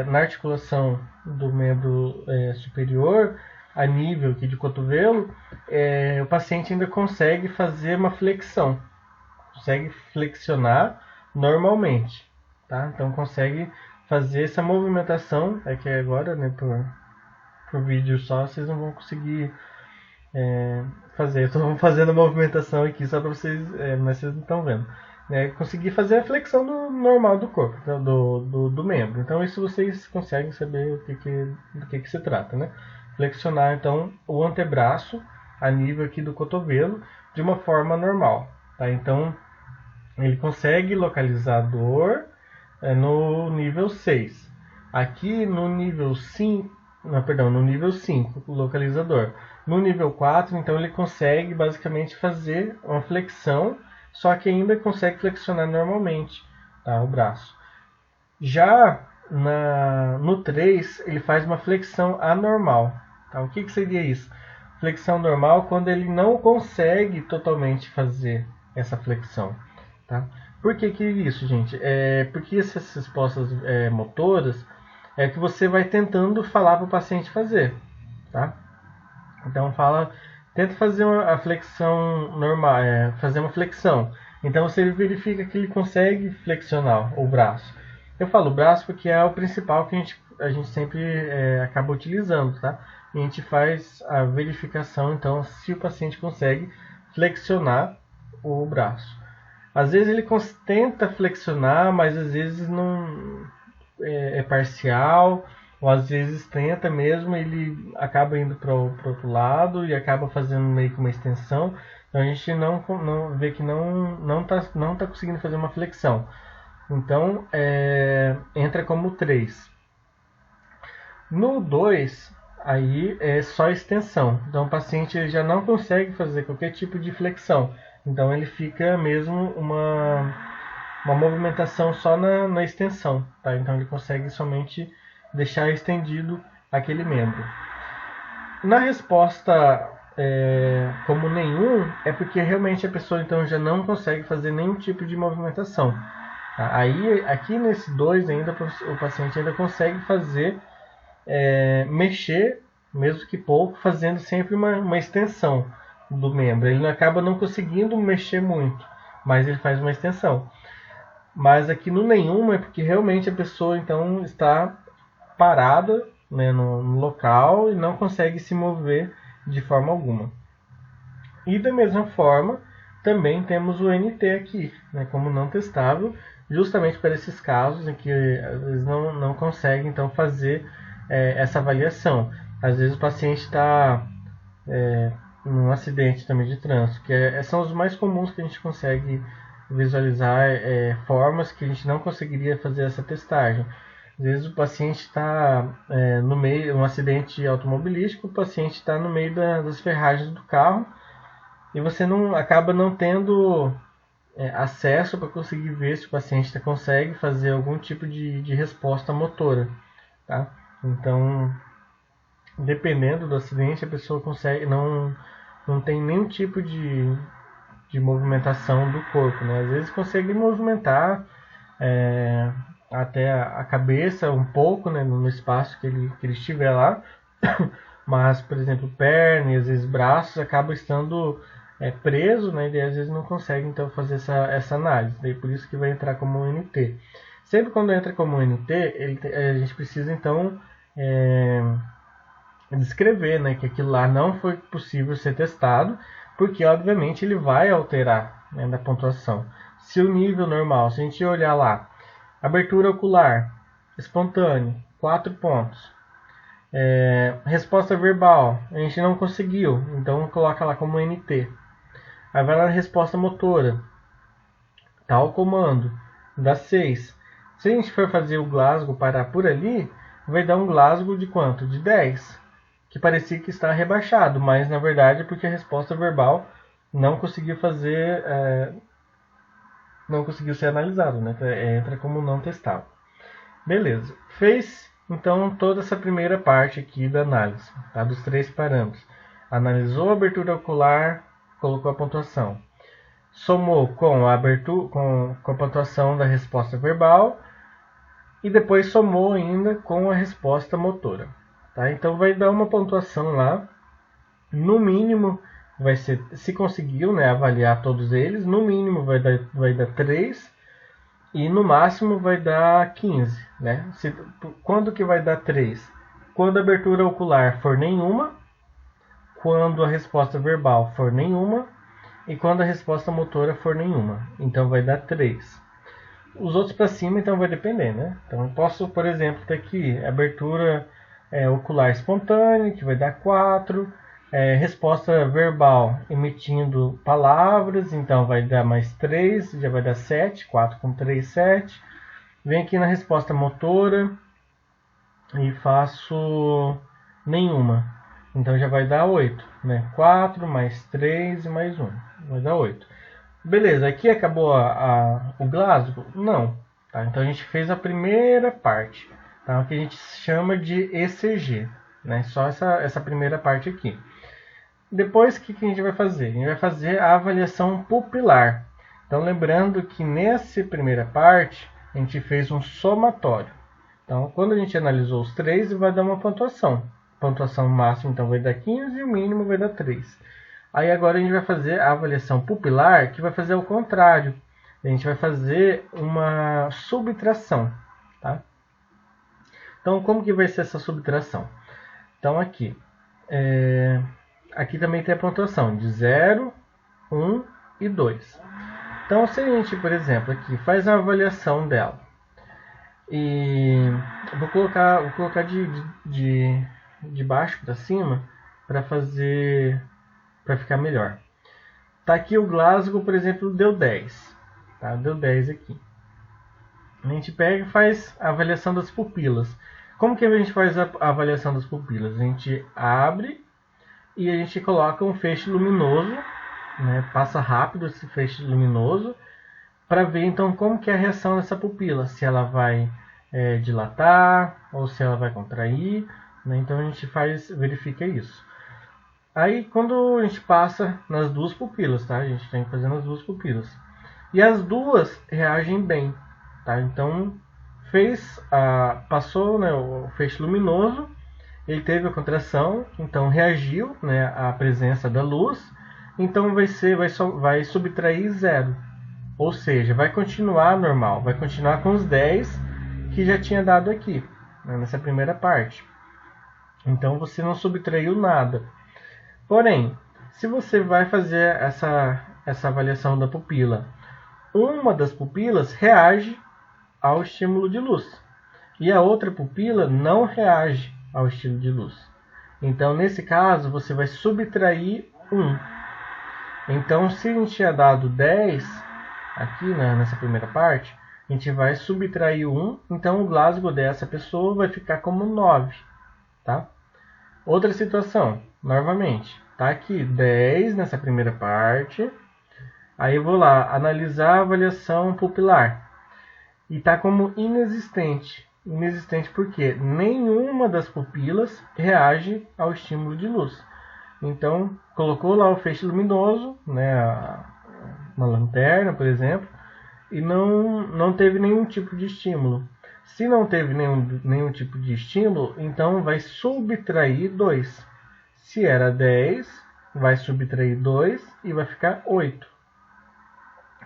na articulação do membro superior, a nível aqui de cotovelo, o paciente ainda consegue fazer uma flexão, consegue flexionar normalmente, tá? Então consegue fazer essa movimentação, que agora, né, por vídeo só, vocês não vão conseguir fazer. Eu estou fazendo a movimentação aqui só para vocês, mas vocês não estão vendo. Conseguir fazer a flexão normal do corpo, do membro. Então isso vocês conseguem saber do que se trata, né? Flexionar então o antebraço a nível aqui do cotovelo de uma forma normal, tá? Então ele consegue localizar a dor no nível 6. Aqui no nível 5, no nível 5, o localizador. No nível 4, então ele consegue basicamente fazer uma flexão só que ainda consegue flexionar normalmente, tá, o braço. Já no 3, ele faz uma flexão anormal. Tá? O que seria isso? Flexão normal quando ele não consegue totalmente fazer essa flexão. Tá? Por que isso, gente? Porque essas respostas motoras é que você vai tentando falar para o paciente fazer. Tá? Então tenta fazer a flexão normal, fazer uma flexão. Então você verifica que ele consegue flexionar o braço. Eu falo braço porque é o principal que a gente sempre acaba utilizando, tá? E a gente faz a verificação, então, se o paciente consegue flexionar o braço. Às vezes ele tenta flexionar, mas às vezes não é parcial, ou às vezes tenta mesmo, ele acaba indo para o outro lado e acaba fazendo meio que uma extensão. Então a gente não vê que não tá conseguindo fazer uma flexão. Então entra como 3. No 2, aí é só extensão. Então o paciente ele já não consegue fazer qualquer tipo de flexão. Então ele fica mesmo uma movimentação só na extensão. Tá? Então ele consegue somente deixar estendido aquele membro. Na resposta como nenhum, é porque realmente a pessoa então já não consegue fazer nenhum tipo de movimentação. Tá? Aí aqui nesse 2 ainda o paciente ainda consegue fazer, mexer, mesmo que pouco, fazendo sempre uma extensão do membro. Ele acaba não conseguindo mexer muito, mas ele faz uma extensão. Mas aqui no nenhum é porque realmente a pessoa então está parada, né, no local e não consegue se mover de forma alguma. E da mesma forma, também temos o NT aqui, né, como não testável, justamente para esses casos em que eles não conseguem então fazer essa avaliação. Às vezes o paciente está num acidente também de trânsito, que são os mais comuns que a gente consegue visualizar, formas que a gente não conseguiria fazer essa testagem. Às vezes o paciente está no meio de um acidente automobilístico, o paciente está no meio das ferragens do carro e você acaba não tendo acesso para conseguir ver se o paciente consegue fazer algum tipo de resposta motora. Tá? Então, dependendo do acidente, a pessoa não tem nenhum tipo de movimentação do corpo. Né? Às vezes consegue movimentar até a cabeça um pouco, né, no espaço que ele estiver lá, mas, por exemplo, perna e às vezes braços acabam estando preso, né, e às vezes não consegue então fazer essa análise. Daí por isso que vai entrar como um NT. Sempre quando entra como um NT, a gente precisa então descrever, né, que aquilo lá não foi possível ser testado, porque obviamente ele vai alterar, né, da pontuação. Se o nível normal, se a gente olhar lá, abertura ocular espontânea, 4 pontos. Resposta verbal, a gente não conseguiu, então coloca lá como NT. Aí vai lá na resposta motora, tal comando, dá 6. Se a gente for fazer o Glasgow parar por ali, vai dar um Glasgow de quanto? De 10. Que parecia que está rebaixado, mas na verdade é porque a resposta verbal não conseguiu fazer, não conseguiu ser analisado, né? Entra como não testável. Beleza, fez então toda essa primeira parte aqui da análise, tá? Dos 3 parâmetros. Analisou a abertura ocular, colocou a pontuação. Somou com a abertura, com a pontuação da resposta verbal e depois somou ainda com a resposta motora. Tá? Então vai dar uma pontuação lá, no mínimo vai ser, se conseguiu, né, avaliar todos eles, no mínimo vai dar 3 e no máximo vai dar 15. Né? Quando que vai dar 3? Quando a abertura ocular for nenhuma, quando a resposta verbal for nenhuma e quando a resposta motora for nenhuma. Então vai dar 3. Os outros para cima então vai depender, né? Então eu posso, por exemplo, ter aqui abertura ocular espontânea, que vai dar 4. Resposta verbal emitindo palavras, então vai dar mais 3, já vai dar 7. 4 com 3, 7. Venho aqui na resposta motora e faço nenhuma. Então já vai dar 8. Né? 4 mais 3 e mais 1. Vai dar 8. Beleza, aqui acabou o Glasgow? Não. Tá? Então a gente fez a primeira parte, tá? O que a gente chama de ECG, né? Só essa primeira parte aqui. Depois, o que a gente vai fazer? A gente vai fazer a avaliação pupilar. Então, lembrando que nessa primeira parte, a gente fez um somatório. Então, quando a gente analisou os três, vai dar uma pontuação. A pontuação máxima, então, vai dar 15 e o mínimo vai dar 3. Aí, agora, a gente vai fazer a avaliação pupilar, que vai fazer o contrário. A gente vai fazer uma subtração, tá? Então, como que vai ser essa subtração? Então, aqui também tem a pontuação de 0, 1 e 2. Então, se a gente, por exemplo, aqui faz a avaliação dela, e eu vou colocar de baixo para cima para ficar melhor. Tá aqui o Glasgow, por exemplo, deu 10. Tá? Deu 10 aqui. A gente pega e faz a avaliação das pupilas. Como que a gente faz a avaliação das pupilas? A gente abre e a gente coloca um feixe luminoso, né? Passa rápido esse feixe luminoso para ver então como que é a reação dessa pupila, se ela vai dilatar ou se ela vai contrair, né? Então a gente verifica isso. Aí quando a gente passa nas duas pupilas, tá? A gente tem que fazer nas duas pupilas e as duas reagem bem, tá? Então passou, né, o feixe luminoso. Ele teve a contração, então reagiu, né, à presença da luz, então vai subtrair 0. Ou seja, vai continuar normal, vai continuar com os 10 que já tinha dado aqui, né, nessa primeira parte. Então você não subtraiu nada. Porém, se você vai fazer essa avaliação da pupila, uma das pupilas reage ao estímulo de luz e a outra pupila não reage ao estímulo de luz. Então, nesse caso, você vai subtrair 1. Então, se a gente tinha dado 10 aqui, né, nessa primeira parte, a gente vai subtrair 1. Então, o Glasgow dessa pessoa vai ficar como 9. Tá? Outra situação, novamente, tá aqui 10 nessa primeira parte. Aí eu vou lá analisar a avaliação pupilar e tá como inexistente. Inexistente porque nenhuma das pupilas reage ao estímulo de luz. Então, colocou lá o feixe luminoso, né, uma lanterna, por exemplo, e não teve nenhum tipo de estímulo. Se não teve nenhum tipo de estímulo, então vai subtrair 2. Se era 10, vai subtrair 2 e vai ficar 8.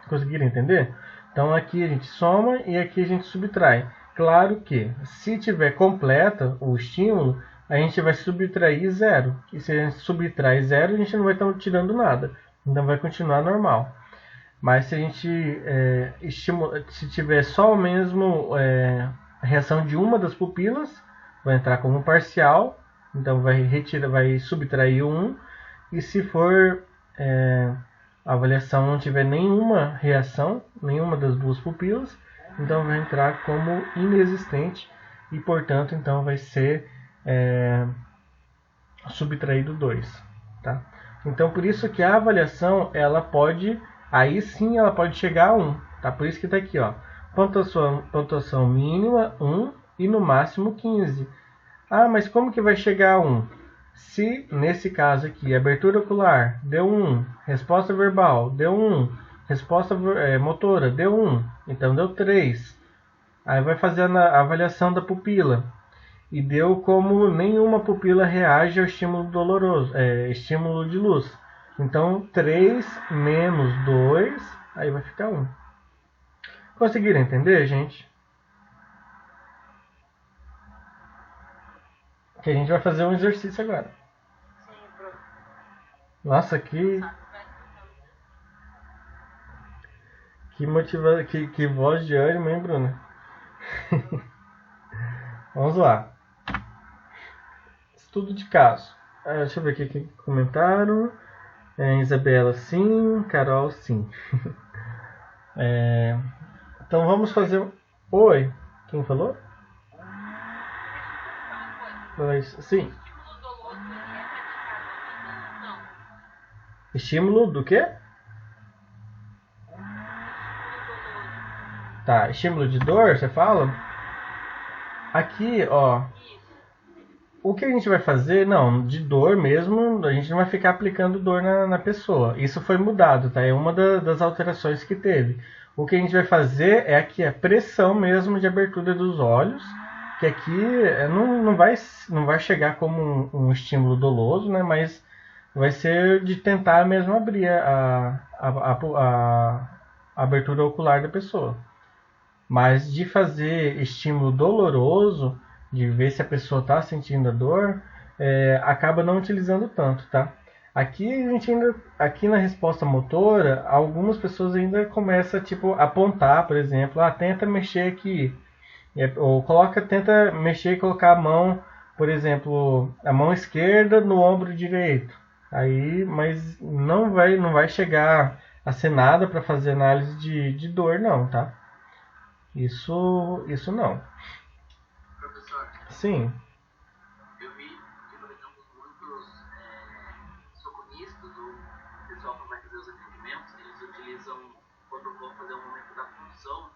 Conseguiram entender? Então aqui a gente soma e aqui a gente subtrai. Claro que se tiver completa o estímulo, a gente vai subtrair 0. E se a gente subtrai 0, a gente não vai estar tirando nada. Então vai continuar normal. Mas se a gente se tiver só mesmo a reação de uma das pupilas, vai entrar como parcial. Então vai subtrair 1. E se for a avaliação não tiver nenhuma reação, nenhuma das duas pupilas, então vai entrar como inexistente e, portanto, então vai ser subtraído 2. Tá? Então, por isso que a avaliação, aí sim ela pode chegar a 1. Tá? Por isso que está aqui, ó, pontuação mínima 1 e no máximo 15. Ah, mas como que vai chegar a 1? Se, nesse caso aqui, abertura ocular deu 1, resposta verbal deu 1, resposta motora deu 1, então deu 3. Aí vai fazer a avaliação da pupila. E deu como nenhuma pupila reage ao estímulo estímulo de luz. Então 3 menos 2, aí vai ficar 1. Conseguiram entender, gente? Que a gente vai fazer um exercício agora. Sim, Bruno. Nossa, que voz de ânimo, hein, Bruna? Vamos lá. Estudo de caso. Deixa eu ver aqui que comentaram. Isabela, sim. Carol, sim. Então vamos fazer. Oi, quem falou? Sim. Estímulo do quê? Tá, estímulo de dor, você fala? Aqui, ó, o que a gente vai fazer, não, de dor mesmo, a gente não vai ficar aplicando dor na pessoa. Isso foi mudado, tá? É uma das alterações que teve. O que a gente vai fazer é aqui a pressão mesmo de abertura dos olhos, que aqui não vai chegar como um estímulo doloso, né? Mas vai ser de tentar mesmo abrir a abertura ocular da pessoa. Mas de fazer estímulo doloroso, de ver se a pessoa está sentindo a dor, acaba não utilizando tanto, tá? Aqui a gente ainda, aqui na resposta motora, algumas pessoas ainda começam tipo a apontar, por exemplo, tenta mexer aqui, ou tenta mexer e colocar a mão, por exemplo, a mão esquerda no ombro direito. Aí, mas não vai chegar a ser nada para fazer análise de dor, não, tá? Isso não. Professor, Sim. eu vi que, por exemplo, muitos socorristas ou pessoal que vai fazer os atendimentos, eles utilizam, quando vão fazer o momento da função,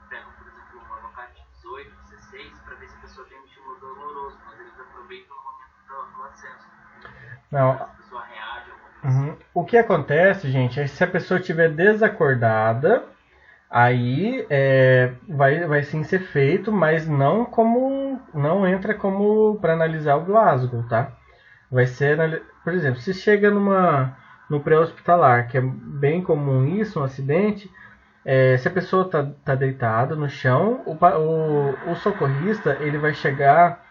pegam, por exemplo, um abacate 18, 16, para ver se a pessoa tem um estímulo doloroso, mas eles aproveitam o momento do acesso. Não. Se a pessoa reage ao momento. O que acontece, gente, é se a pessoa estiver desacordada, aí vai sim ser feito, mas não entra como para analisar o Glasgow, tá? Vai ser, por exemplo, se chega no pré-hospitalar, que é bem comum isso, um acidente, se a pessoa tá deitada no chão, o socorrista ele vai chegar,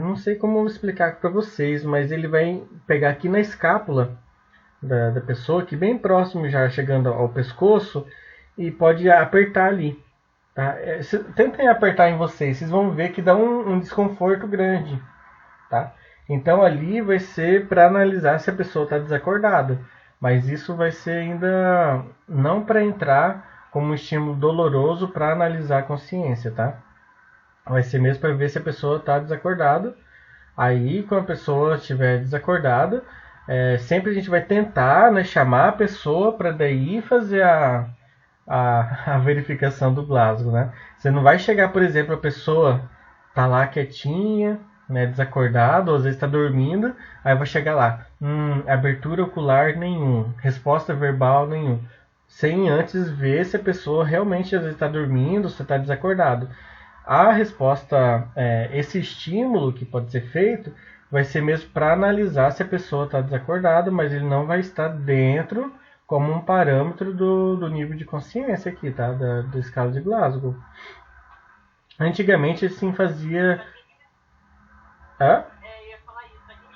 não sei como explicar para vocês, mas ele vai pegar aqui na escápula da pessoa, aqui bem próximo já chegando ao pescoço, e pode apertar ali. Tá? Tentem apertar em vocês vão ver que dá um desconforto grande. Tá? Então ali vai ser para analisar se a pessoa está desacordada. Mas isso vai ser ainda não para entrar como um estímulo doloroso para analisar a consciência. Tá? Vai ser mesmo para ver se a pessoa está desacordada. Aí, quando a pessoa estiver desacordada, sempre a gente vai tentar, né, chamar a pessoa para daí fazer a verificação do Glasgow, né? Você não vai chegar, por exemplo, a pessoa tá lá quietinha, né, desacordada, ou às vezes está dormindo, aí vai chegar lá, abertura ocular nenhum, resposta verbal nenhum, sem antes ver se a pessoa realmente às vezes está dormindo, se está desacordado. A resposta, esse estímulo que pode ser feito, vai ser mesmo para analisar se a pessoa está desacordada, mas ele não vai estar dentro como um parâmetro do nível de consciência aqui, tá? Da escala de Glasgow. Antigamente, assim, fazia... Eu ia falar isso, aqui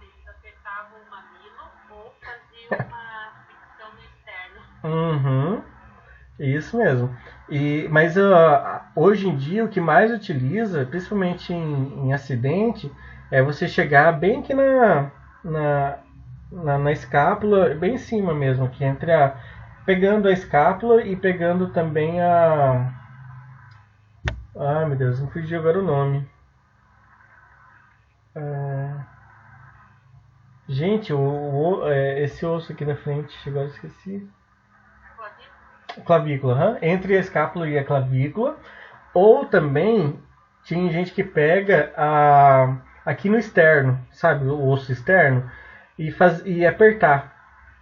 eles apertavam o mamilo ou faziam uma fricção no externo. Isso mesmo. Mas hoje em dia o que mais utiliza, principalmente em acidente, é você chegar bem aqui na escápula, bem em cima mesmo, aqui entre pegando a escápula e pegando também meu Deus, não fugiu agora o nome. Gente, esse osso aqui na frente, agora eu esqueci. Clavícula, entre a escápula e a clavícula. Ou também tinha gente que pega aqui no externo, sabe, o osso externo, e apertar.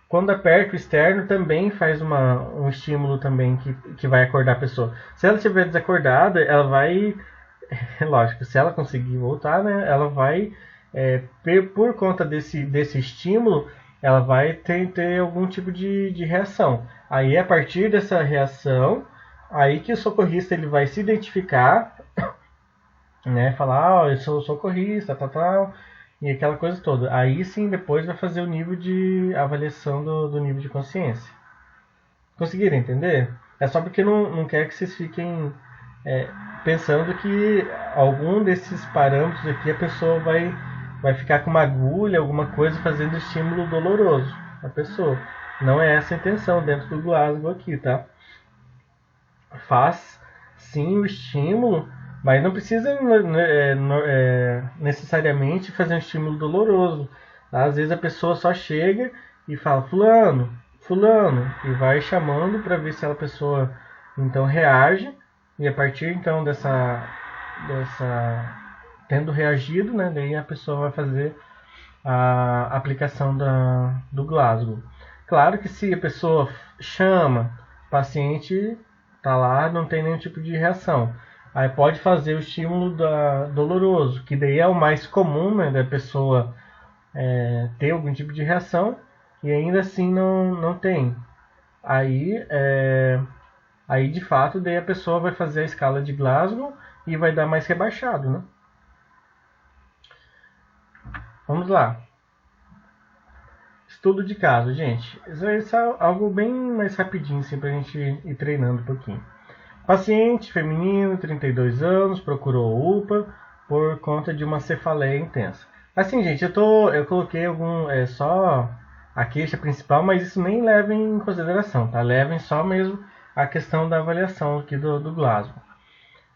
Quando aperta o externo também faz um estímulo também que vai acordar a pessoa. Se ela estiver desacordada, ela vai, lógico, se ela conseguir voltar, né, ela vai, por conta desse estímulo, ela vai ter algum tipo de reação. Aí, a partir dessa reação, aí que o socorrista ele vai se identificar, né, falar, eu sou socorrista, tal, e aquela coisa toda. Aí sim, depois vai fazer o nível de avaliação do nível de consciência. Conseguiram entender? É só porque não quer que vocês fiquem pensando que algum desses parâmetros aqui a pessoa vai ficar com uma agulha, alguma coisa, fazendo estímulo doloroso na pessoa. Não é essa a intenção dentro do Glasgow aqui, tá? Faz sim o estímulo, mas não precisa necessariamente fazer um estímulo doloroso. Tá? Às vezes a pessoa só chega e fala fulano, fulano, e vai chamando para ver se a pessoa então reage, e a partir então tendo reagido, né, daí a pessoa vai fazer a aplicação do Glasgow. Claro que se a pessoa chama, o paciente está lá, não tem nenhum tipo de reação. Aí pode fazer o estímulo doloroso, que daí é o mais comum, né, da pessoa ter algum tipo de reação, e ainda assim não tem. Aí de fato, daí a pessoa vai fazer a escala de Glasgow e vai dar mais rebaixado, né? Vamos lá. Estudo de caso, gente. Isso é algo bem mais rapidinho, assim, pra gente ir treinando um pouquinho. Paciente feminino, 32 anos, procurou UPA por conta de uma cefaleia intensa. Assim, gente, eu coloquei só a queixa principal, mas isso nem levem em consideração, tá? Levem só mesmo a questão da avaliação aqui do Glasgow.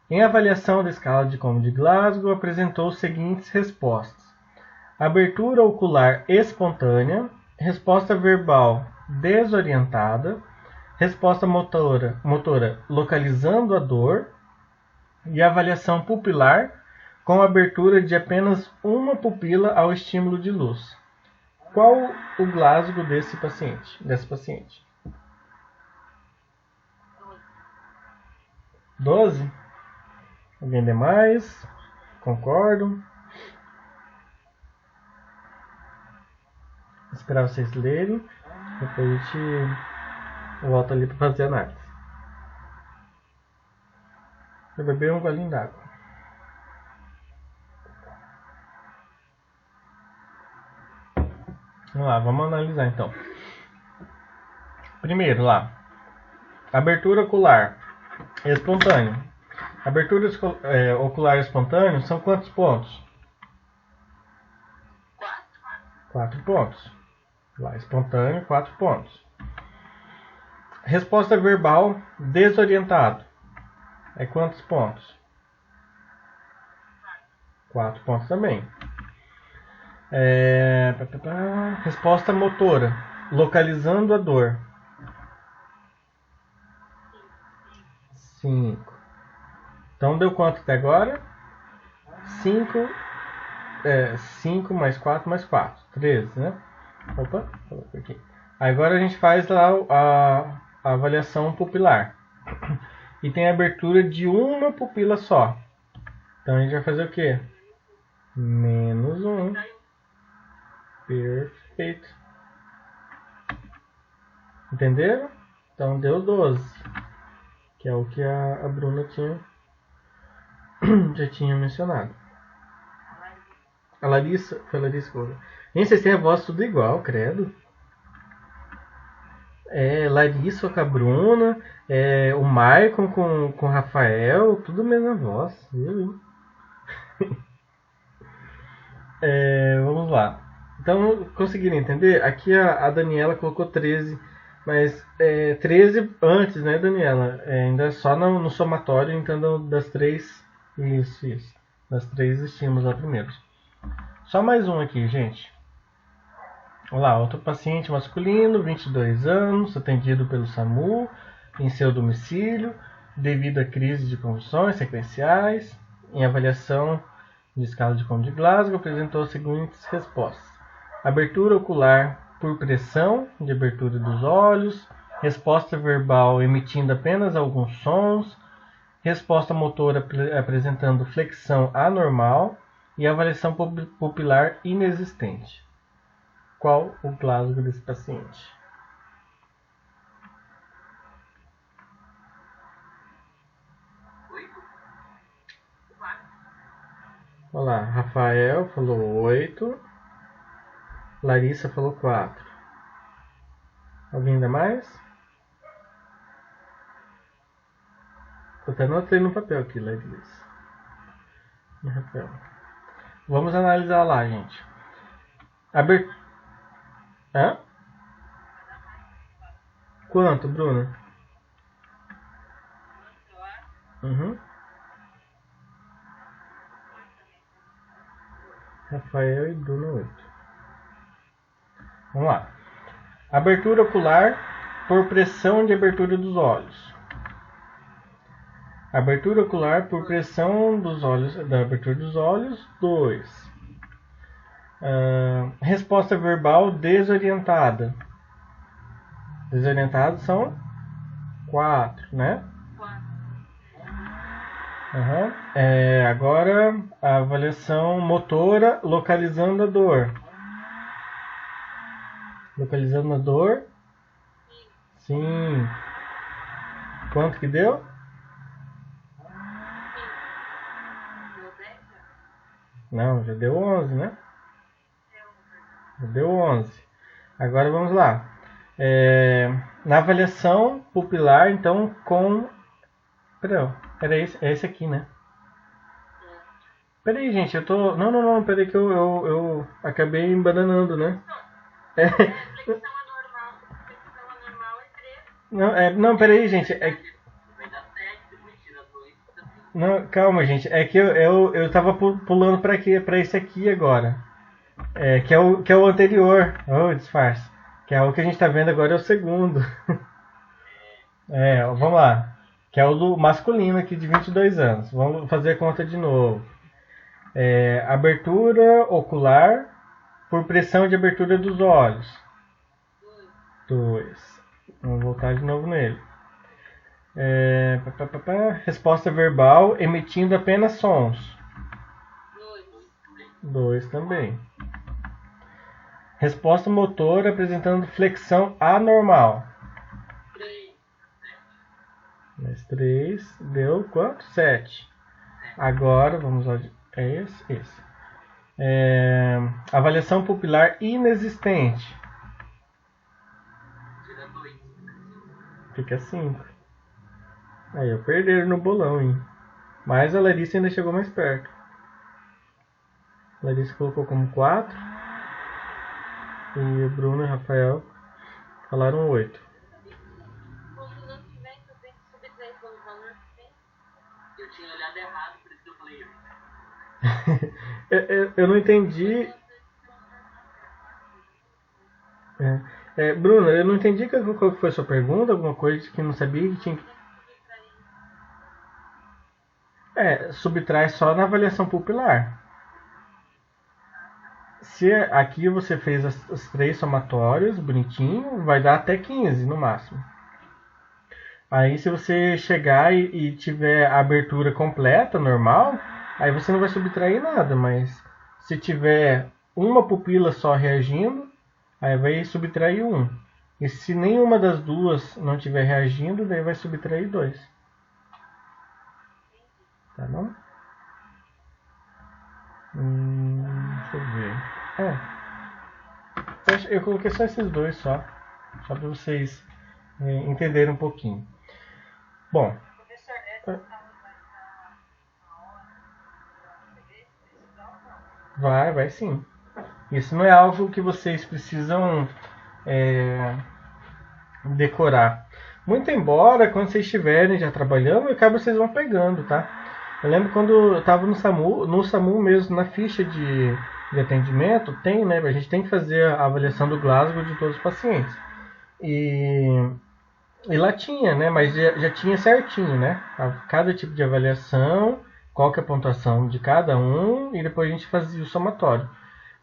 Em avaliação da escala de Como de Glasgow, apresentou as seguintes respostas: abertura ocular espontânea, resposta verbal desorientada, resposta motora localizando a dor e avaliação pupilar com abertura de apenas uma pupila ao estímulo de luz. Qual o Glasgow dessa paciente? 12? Alguém demais? Concordo. Vou esperar vocês lerem. Depois a gente volta ali para fazer a análise. Vou beber um golinho d'água. Vamos lá, vamos analisar então. Primeiro lá, abertura ocular espontânea. Abertura ocular espontânea são quantos pontos? 4 pontos. Lá, espontâneo, 4 pontos. Resposta verbal desorientado. É quantos pontos? 4 pontos também. Resposta motora localizando a dor. 5. Então deu quanto até agora? 5 mais 4 mais 4. 13, né? Opa, coloca aqui. Agora a gente faz lá a avaliação pupilar. E tem a abertura de uma pupila só. Então a gente vai fazer o quê? Menos 1. Perfeito. Entenderam? Então deu 12. Que é o que a Bruna já tinha mencionado. A Larissa. Foi a Larissa. Gente, vocês têm a voz tudo igual, credo. Larissa com a Bruna. O Maicon com o Rafael. Tudo mesma voz. Vamos lá. Então, conseguiram entender? Aqui a Daniela colocou 13. Mas 13 antes, né, Daniela? Ainda só no somatório, então das 3. Isso. Das 3 estímulos lá primeiros. Só mais um aqui, gente. Vamos lá, outro paciente masculino, 22 anos, atendido pelo SAMU em seu domicílio, devido a crise de convulsões sequenciais. Em avaliação de escala de Como de Glasgow, apresentou as seguintes respostas: abertura ocular por pressão de abertura dos olhos, resposta verbal emitindo apenas alguns sons, resposta motora apresentando flexão anormal e avaliação pupilar inexistente. Qual o Glasgow desse paciente? Olha lá, Rafael falou 8. Larissa falou 4. Alguém ainda mais? Eu até anotei no papel aqui, Larissa. Rafael. Vamos analisar lá, gente. Hã? Quanto, Bruna? Uhum. Rafael e Bruna 8. Vamos lá. Abertura ocular por pressão de abertura dos olhos. Abertura ocular por pressão dos olhos, da abertura dos olhos, 2. Resposta verbal desorientada. Desorientado são 4, né? 4. Agora a avaliação motora localizando a dor. Localizando a dor? Sim. Quanto que deu? Não, já deu 11, né? Já deu 11. Agora vamos lá. Na avaliação pupilar, então, com... Peraí, é esse aqui, né? Peraí, gente, eu tô... Não, peraí que eu acabei embananando, né? Flexão anormal é 3. Não, peraí, gente. Vai dar 7, depois tira 2, fica 5. Não, calma, gente. É que eu tava pulando pra quê? Pra esse aqui agora. Que é o anterior. Oh, disfarce. Que é o que a gente tá vendo agora, é o segundo. Vamos lá. Que é o do masculino aqui de 22 anos. Vamos fazer a conta de novo. Abertura ocular por pressão de abertura dos olhos. 2. Vamos voltar de novo nele. Resposta verbal emitindo apenas sons. 2 também. Resposta motor apresentando flexão anormal. 3. Mais 3. Deu quanto? 7. Agora, vamos lá. É esse. Avaliação pupilar inexistente. Tira 2. Fica 5. Aí, eu perderam no bolão, hein? Mas a Larissa ainda chegou mais perto. A Larissa colocou como 4. E o Bruno e o Rafael falaram 8. Quando não tiver, eu tenho que subtrair pelo valor que tem. Eu tinha olhado errado, por isso que eu falei 8. Eu não entendi. Bruno, eu não entendi qual foi a sua pergunta. Alguma coisa que não sabia que tinha que. Subtrai só na avaliação pupilar. Se aqui você fez as 3 somatórias, bonitinho, vai dar até 15 no máximo. Aí se você chegar e tiver a abertura completa, normal, aí você não vai subtrair nada, mas se tiver uma pupila só reagindo, aí vai subtrair 1. E se nenhuma das duas não estiver reagindo, daí vai subtrair 2. Tá bom? Deixa eu ver. Eu coloquei só esses 2 só para vocês entenderem um pouquinho. Bom. Professor, essa aula vai Vai sim. Isso não é algo que vocês precisam decorar. Muito embora, quando vocês estiverem já trabalhando, acaba vocês vão pegando, tá? Eu lembro quando eu estava no SAMU mesmo, na ficha de atendimento, tem, né? A gente tem que fazer a avaliação do Glasgow de todos os pacientes. E lá tinha, né? Mas já tinha certinho, né? Cada tipo de avaliação, qual que é a pontuação de cada um, e depois a gente fazia o somatório.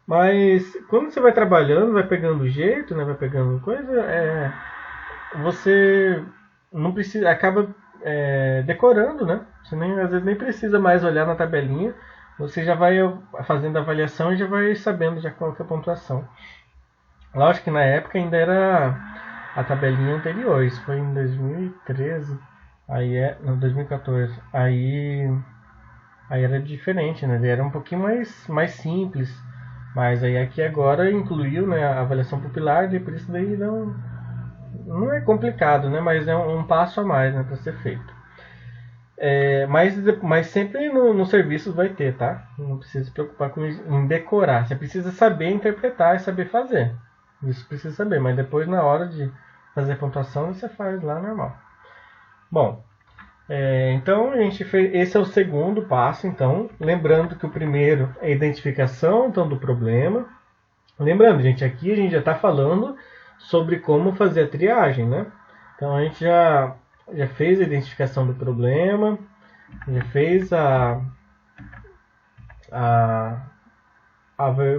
Mas quando você vai trabalhando, vai pegando jeito, né? Vai pegando coisa, você não precisa, acaba decorando, né? Você às vezes nem precisa mais olhar na tabelinha, você já vai fazendo a avaliação e já vai sabendo já qual que é a pontuação. Lógico que na época ainda era a tabelinha anterior, isso foi em 2013, não, 2014, aí era diferente, né? Ele era um pouquinho mais simples, mas aí aqui agora incluiu, né, a avaliação pupilar, e por isso daí não é complicado, né? Mas é um passo a mais, né, para ser feito. Mas sempre no serviço vai ter, tá? Não precisa se preocupar em decorar. Você precisa saber interpretar e saber fazer. Isso precisa saber, mas depois na hora de fazer a pontuação você faz lá normal. Bom, então a gente fez. Esse é o segundo passo. Então, lembrando que o primeiro é a identificação então, do problema. Lembrando, gente, aqui a gente já está falando sobre como fazer a triagem, né? Então a gente já fez a identificação do problema, Já fez a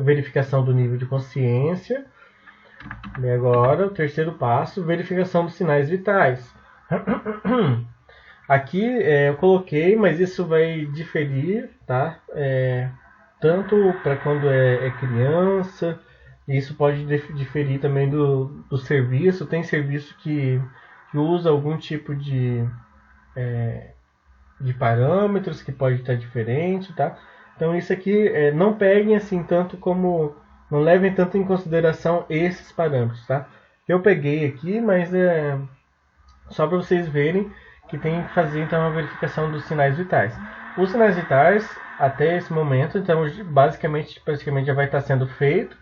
verificação do nível de consciência. E agora, o terceiro passo, verificação dos sinais vitais. Aqui eu coloquei, mas isso vai diferir, tá? Tanto para quando é criança, e isso pode diferir também do serviço. Tem serviço que usa algum tipo de parâmetros que pode estar diferente, tá? Então isso aqui não peguem assim tanto como, não levem tanto em consideração esses parâmetros, tá? Eu peguei aqui, mas só para vocês verem que tem que fazer então a verificação dos sinais vitais. Os sinais vitais até esse momento, então praticamente já vai estar sendo feito,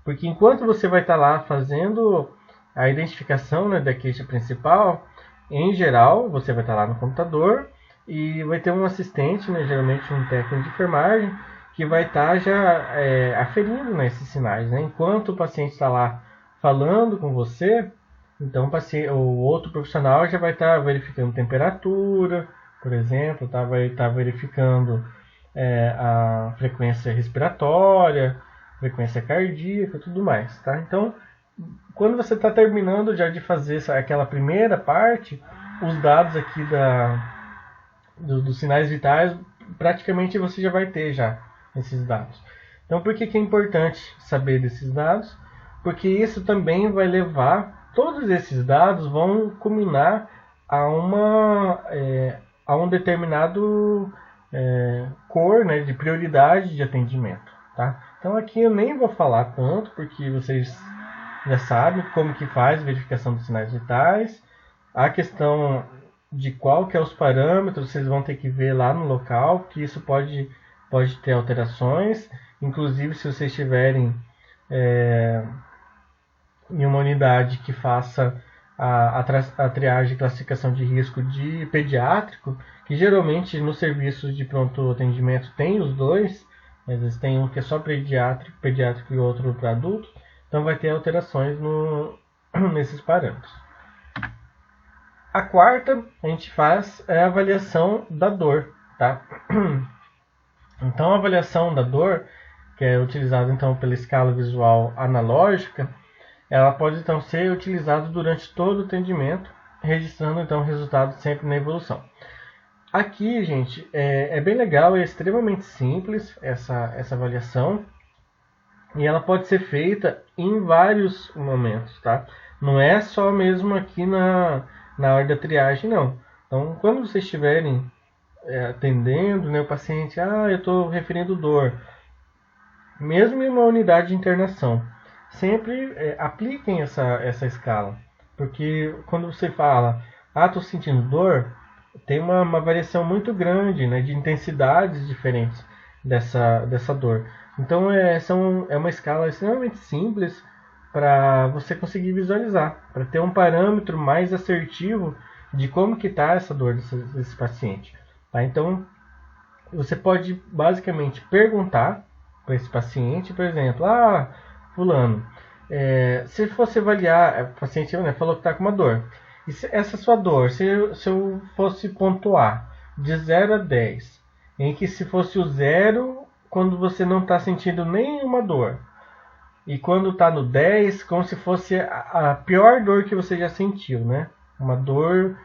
porque enquanto você vai estar lá fazendo a identificação, né, da queixa principal, em geral você vai estar lá no computador e vai ter um assistente, né, geralmente um técnico de enfermagem, que vai estar já aferindo, né, esses sinais, né? Enquanto o paciente está lá falando com você, então o outro profissional já vai estar verificando temperatura, por exemplo, vai estar verificando a frequência respiratória, frequência cardíaca, tudo mais, tá? Então, quando você está terminando já de fazer aquela primeira parte, os dados aqui dos sinais vitais, praticamente você já vai ter já esses dados. Então, por que é importante saber desses dados? Porque isso também vai levar, todos esses dados vão culminar a um determinado cor, né, de prioridade de atendimento, tá? Então aqui eu nem vou falar tanto, porque vocês já sabem como que faz verificação dos sinais vitais. A questão de qual que é os parâmetros, vocês vão ter que ver lá no local, que isso pode ter alterações. Inclusive, se vocês estiverem em uma unidade que faça a triagem e classificação de risco de pediátrico, que geralmente nos serviços de pronto atendimento tem os dois, às vezes tem um que é só pediátrico e outro para adultos, então vai ter alterações nesses parâmetros. A quarta a gente faz a avaliação da dor, tá? Então a avaliação da dor, que é utilizada então pela escala visual analógica, ela pode então ser utilizada durante todo o atendimento, registrando então o resultado sempre na evolução. Aqui, gente, é bem legal, é extremamente simples essa avaliação, e ela pode ser feita em vários momentos, tá? Não é só mesmo aqui na hora da triagem, não. Então, quando vocês estiverem atendendo, né, o paciente, eu estou referindo dor, mesmo em uma unidade de internação, sempre apliquem essa escala, porque quando você fala, estou sentindo dor, tem uma variação muito grande, né, de intensidades diferentes dessa dor. Então é uma escala extremamente simples para você conseguir visualizar, para ter um parâmetro mais assertivo de como que está essa dor desse paciente. Tá? Então você pode basicamente perguntar para esse paciente, por exemplo, fulano, se fosse avaliar, o paciente falou que está com uma dor, e essa sua dor, se eu fosse pontuar de 0 a 10, em que se fosse o 0 quando você não está sentindo nenhuma dor, e quando está no 10, como se fosse a pior dor que você já sentiu, né? Uma dor,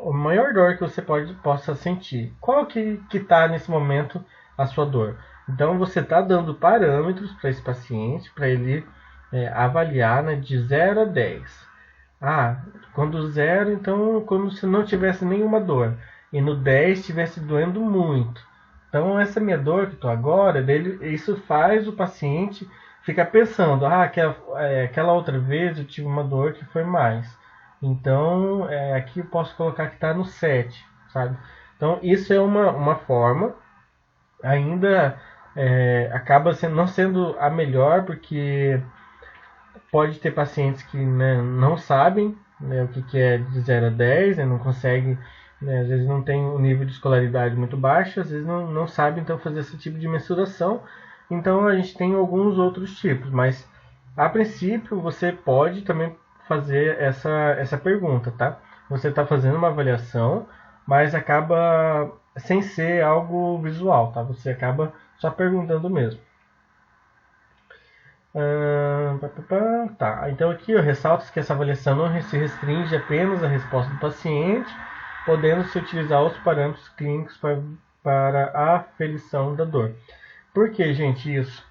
a maior dor que você possa sentir. Qual que está nesse momento a sua dor? Então você está dando parâmetros para esse paciente, para ele avaliar, né, de 0 a 10. Quando 0, então como se não tivesse nenhuma dor. E no 10 estivesse doendo muito. Então essa minha dor que estou agora, isso faz o paciente ficar pensando, aquela outra vez eu tive uma dor que foi mais. Então aqui eu posso colocar que está no 7, sabe? Então isso é uma forma, ainda acaba não sendo a melhor, porque pode ter pacientes que, né, não sabem, né, o que é de 0 a 10, né, não conseguem, né, às vezes não tem um nível de escolaridade muito baixo, às vezes não sabe então fazer esse tipo de mensuração. Então a gente tem alguns outros tipos, mas a princípio você pode também fazer essa pergunta, tá? Você está fazendo uma avaliação, mas acaba sem ser algo visual, tá? Você acaba só perguntando mesmo. Tá, então aqui eu ressalto que essa avaliação não se restringe apenas à resposta do paciente, podendo-se utilizar outros parâmetros clínicos para a aferição da dor. Por que, gente, isso?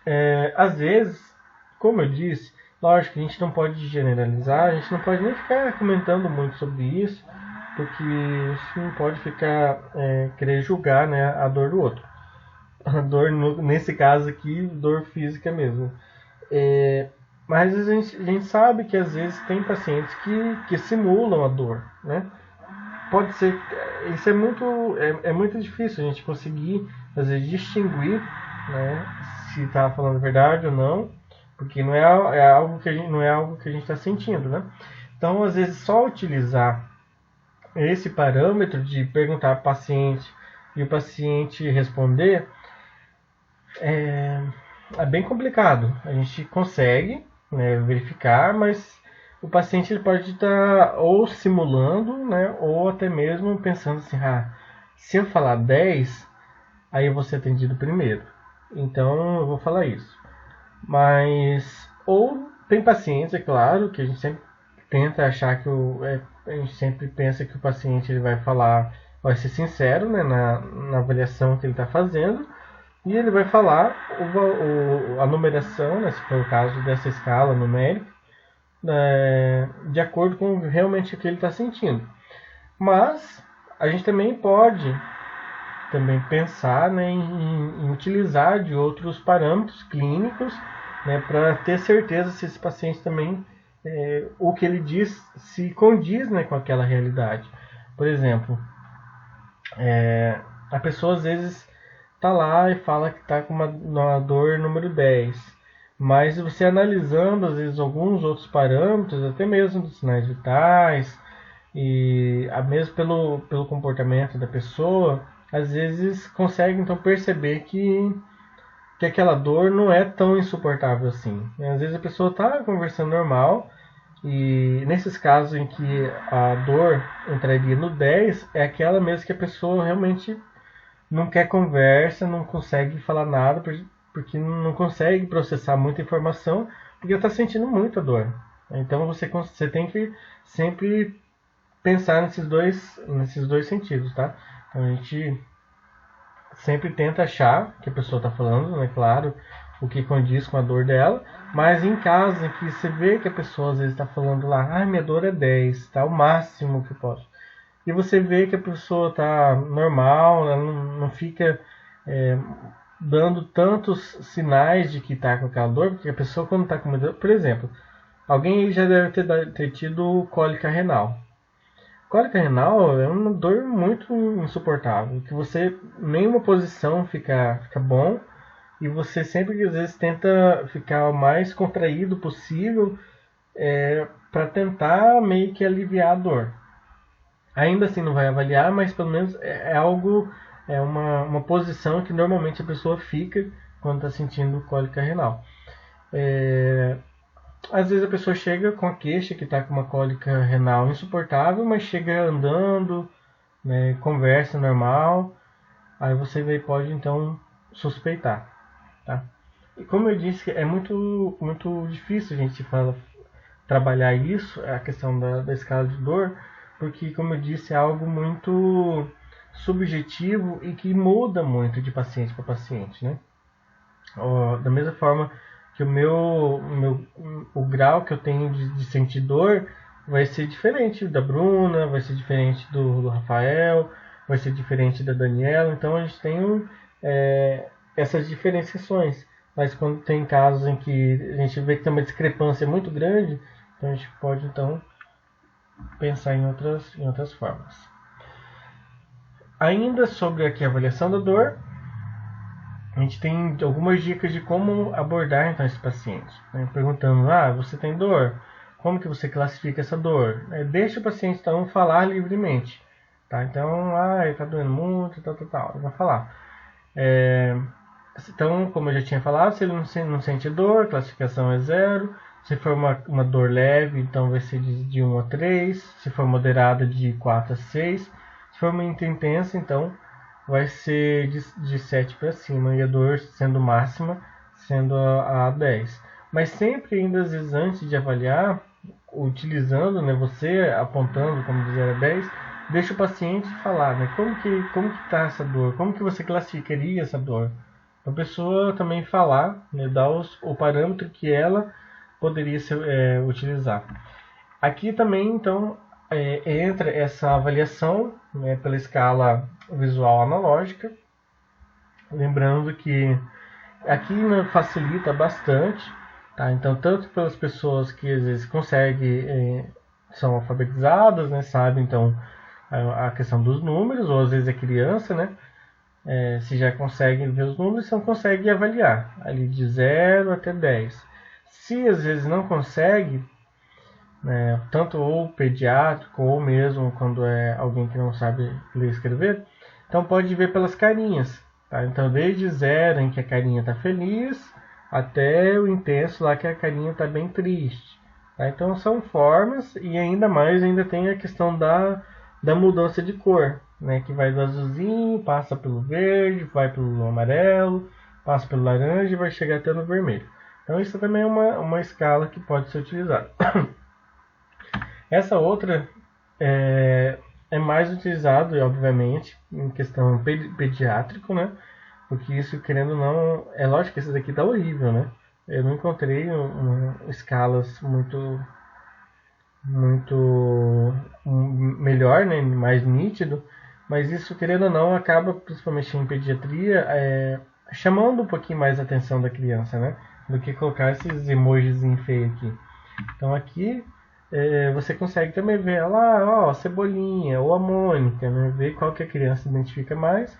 Às vezes, como eu disse, lógico que a gente não pode generalizar, a gente não pode nem ficar comentando muito sobre isso, porque a gente não pode ficar querer julgar, né, a dor do outro. A dor, nesse caso aqui, dor física mesmo. Mas a gente sabe que às vezes tem pacientes que simulam a dor, né? Pode ser, isso é muito difícil a gente conseguir às vezes distinguir, né, se está falando a verdade ou não, porque não é algo que a gente está sentindo, né? Então às vezes só utilizar esse parâmetro de perguntar ao paciente e o paciente responder é bem complicado. A gente consegue, né, verificar, mas o paciente ele pode estar ou simulando, né, ou até mesmo pensando assim, se eu falar 10, aí eu vou ser atendido primeiro. Então eu vou falar isso. Mas, ou tem pacientes, é claro, que a gente sempre tenta achar que a gente sempre pensa que o paciente ele vai ser sincero, né, na avaliação que ele está fazendo, e ele vai falar a numeração, né, se for o caso dessa escala numérica, de acordo com realmente o que ele está sentindo. Mas a gente também pode pensar, né, em utilizar de outros parâmetros clínicos, né, para ter certeza se esse paciente também, o que ele diz se condiz, né, com aquela realidade. Por exemplo, a pessoa às vezes está lá e fala que está com uma dor número 10. Mas você analisando, às vezes, alguns outros parâmetros, até mesmo dos sinais vitais, e mesmo pelo comportamento da pessoa, às vezes consegue então perceber que aquela dor não é tão insuportável assim. Às vezes a pessoa está conversando normal, e nesses casos em que a dor entraria no 10, é aquela mesmo que a pessoa realmente não quer conversa, não consegue falar nada, porque não consegue processar muita informação, porque está sentindo muita dor. Então você tem que sempre pensar nesses dois sentidos, tá? Então a gente sempre tenta achar que a pessoa está falando, né? Claro, o que condiz com a dor dela, mas em casos em que você vê que a pessoa às vezes está falando lá, minha dor é 10, tá o máximo que eu posso. E você vê que a pessoa está normal, ela não fica dando tantos sinais de que está com aquela dor, porque a pessoa quando está com uma dor, por exemplo, alguém já deve ter tido cólica renal. Cólica renal é uma dor muito insuportável, que você, nenhuma posição fica bom, e você sempre às vezes tenta ficar o mais contraído possível para tentar meio que aliviar a dor. Ainda assim não vai avaliar, mas pelo menos é uma posição que normalmente a pessoa fica quando está sentindo cólica renal. Às vezes a pessoa chega com a queixa que está com uma cólica renal insuportável, mas chega andando, né, conversa normal, aí você pode então suspeitar. Tá? E como eu disse, é muito, muito difícil a gente trabalhar isso, a questão da escala de dor, porque, como eu disse, é algo muito subjetivo e que muda muito de paciente para paciente, né? Da mesma forma que o grau que eu tenho de sentir dor vai ser diferente da Bruna, vai ser diferente do Rafael, vai ser diferente da Daniela, então a gente tem essas diferenciações. Mas quando tem casos em que a gente vê que tem uma discrepância muito grande, então a gente pode então pensar em outras formas. Ainda sobre aqui a avaliação da dor, a gente tem algumas dicas de como abordar então esse paciente, né? Perguntando, você tem dor? Como que você classifica essa dor? Deixa o paciente então falar livremente, tá? Então, está doendo muito, tal, ele vai falar. Então, como eu já tinha falado, se ele não sente dor, classificação é 0. Se for uma dor leve, então vai ser de 1 a 3. Se for moderada, de 4 a 6. Se Se for muito intensa, então vai ser de 7 para cima, e a dor sendo máxima, sendo a 10. Mas sempre, ainda às vezes, antes de avaliar, utilizando, né, você apontando como de 0 a 10, deixa o paciente falar, né, como que está essa dor, como que você classificaria essa dor. A pessoa também falar, né, dar o parâmetro que ela poderia utilizar. Aqui também, então, entra essa avaliação, né, pela escala visual analógica. Lembrando que aqui, né, facilita bastante, tá? Então, tanto pelas pessoas que às vezes conseguem, são alfabetizadas, né, sabem então a questão dos números, ou às vezes é criança, né? Se já conseguem ver os números, então conseguem avaliar ali de 0 até 10. Se às vezes não consegue, né, tanto ou pediátrico ou mesmo quando é alguém que não sabe ler e escrever, então pode ver pelas carinhas, tá? Então desde 0 em que a carinha está feliz até o intenso lá que a carinha está bem triste, tá? Então são formas, e ainda mais ainda tem a questão da mudança de cor, né, que vai do azulzinho, passa pelo verde, vai pelo amarelo, passa pelo laranja e vai chegar até no vermelho. Então isso também é uma escala que pode ser utilizada. Essa outra é mais utilizado, obviamente, em questão pediátrico, né? Porque isso, querendo ou não, é lógico que esse daqui tá horrível, né? Eu não encontrei escalas muito melhor, né? Mais nítido, mas isso, querendo ou não, acaba, principalmente em pediatria, chamando um pouquinho mais a atenção da criança, né? Do que colocar esses emojis feios aqui. Então aqui você consegue também ver lá, ó, a Cebolinha ou a Mônica, né? Ver qual que a criança identifica mais.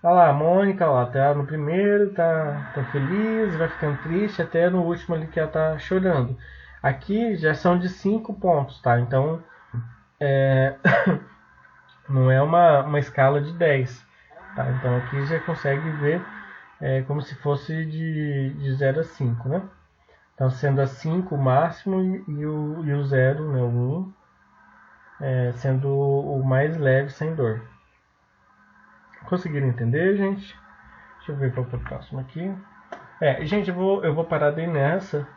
Olha lá, a Mônica, ó, tá no primeiro, tá feliz, vai ficando triste, até no último ali que ela tá chorando. Aqui já são de 5 pontos, tá? Então não é uma escala de 10, tá? Então aqui já consegue ver como se fosse de 0 a 5, né? Então, sendo a 5 o máximo e o 0, né, o 1, sendo o mais leve, sem dor. Conseguiram entender, gente? Deixa eu ver qual que é o próximo aqui. Gente, eu vou parar daí nessa,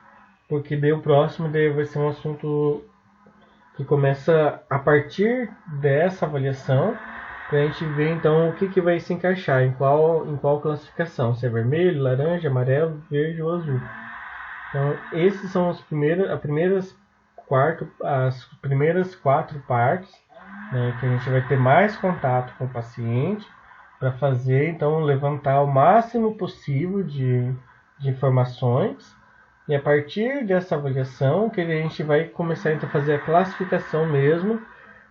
porque daí o próximo daí vai ser um assunto que começa a partir dessa avaliação, para a gente ver então o que vai se encaixar, em qual classificação, se é vermelho, laranja, amarelo, verde ou azul. Então, esses são as primeiras 4 partes, né, que a gente vai ter mais contato com o paciente para fazer, então, levantar o máximo possível de informações, e a partir dessa avaliação que a gente vai começar então, a fazer a classificação mesmo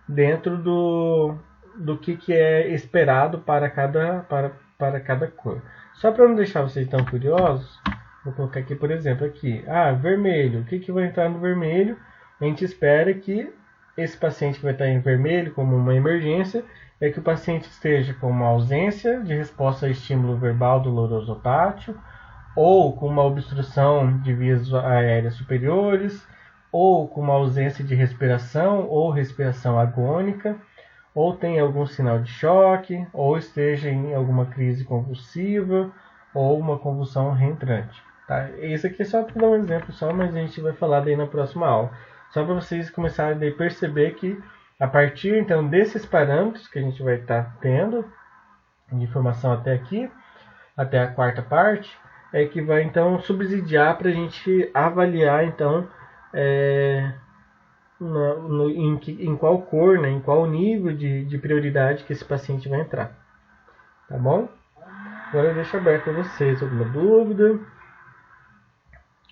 dentro do que é esperado para cada cor. Só para não deixar vocês tão curiosos, vou colocar aqui, por exemplo, vermelho. O que vai entrar no vermelho? A gente espera que esse paciente que vai estar em vermelho como uma emergência é que o paciente esteja com uma ausência de resposta a estímulo verbal doloroso tátil, ou com uma obstrução de vias aéreas superiores, ou com uma ausência de respiração ou respiração agônica, ou tem algum sinal de choque, ou esteja em alguma crise convulsiva, ou uma convulsão reentrante. Tá? Esse aqui é só para dar um exemplo, mas a gente vai falar daí na próxima aula. Só para vocês começarem a perceber que a partir então desses parâmetros que a gente vai estar tendo de informação até aqui, até a 4ª parte, é que vai então subsidiar para a gente avaliar então em qual cor, né, em qual nível de prioridade que esse paciente vai entrar. Tá bom? Agora eu deixo aberto para vocês alguma dúvida.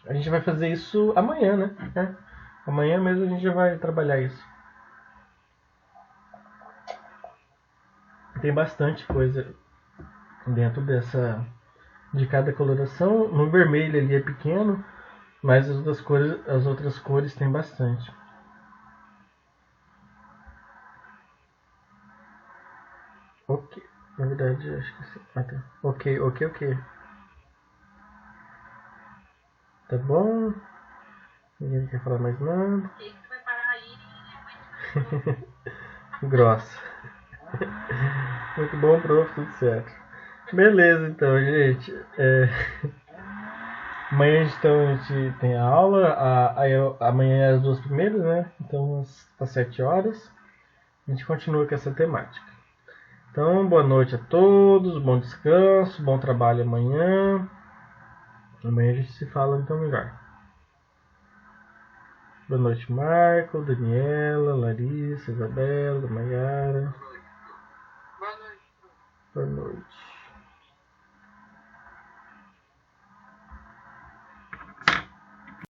A gente vai fazer isso amanhã, né? Amanhã mesmo a gente já vai trabalhar isso. Tem bastante coisa dentro de cada coloração. No vermelho ali é pequeno, mas as outras cores tem bastante. Ok. Na verdade, acho que sim. Tá. Ok. Tá bom? Ninguém quer falar mais nada. Vai parar aí. Grossa. Muito bom, prof, tudo certo. Beleza, então, gente. Amanhã então, a gente tem a aula. Amanhã é as duas primeiras, né? Então, às 7 horas. A gente continua com essa temática. Então, boa noite a todos, bom descanso, bom trabalho amanhã. Amanhã a gente se fala então melhor. Boa noite, Marco, Daniela, Larissa, Isabela, Mayara. Boa noite. Boa noite.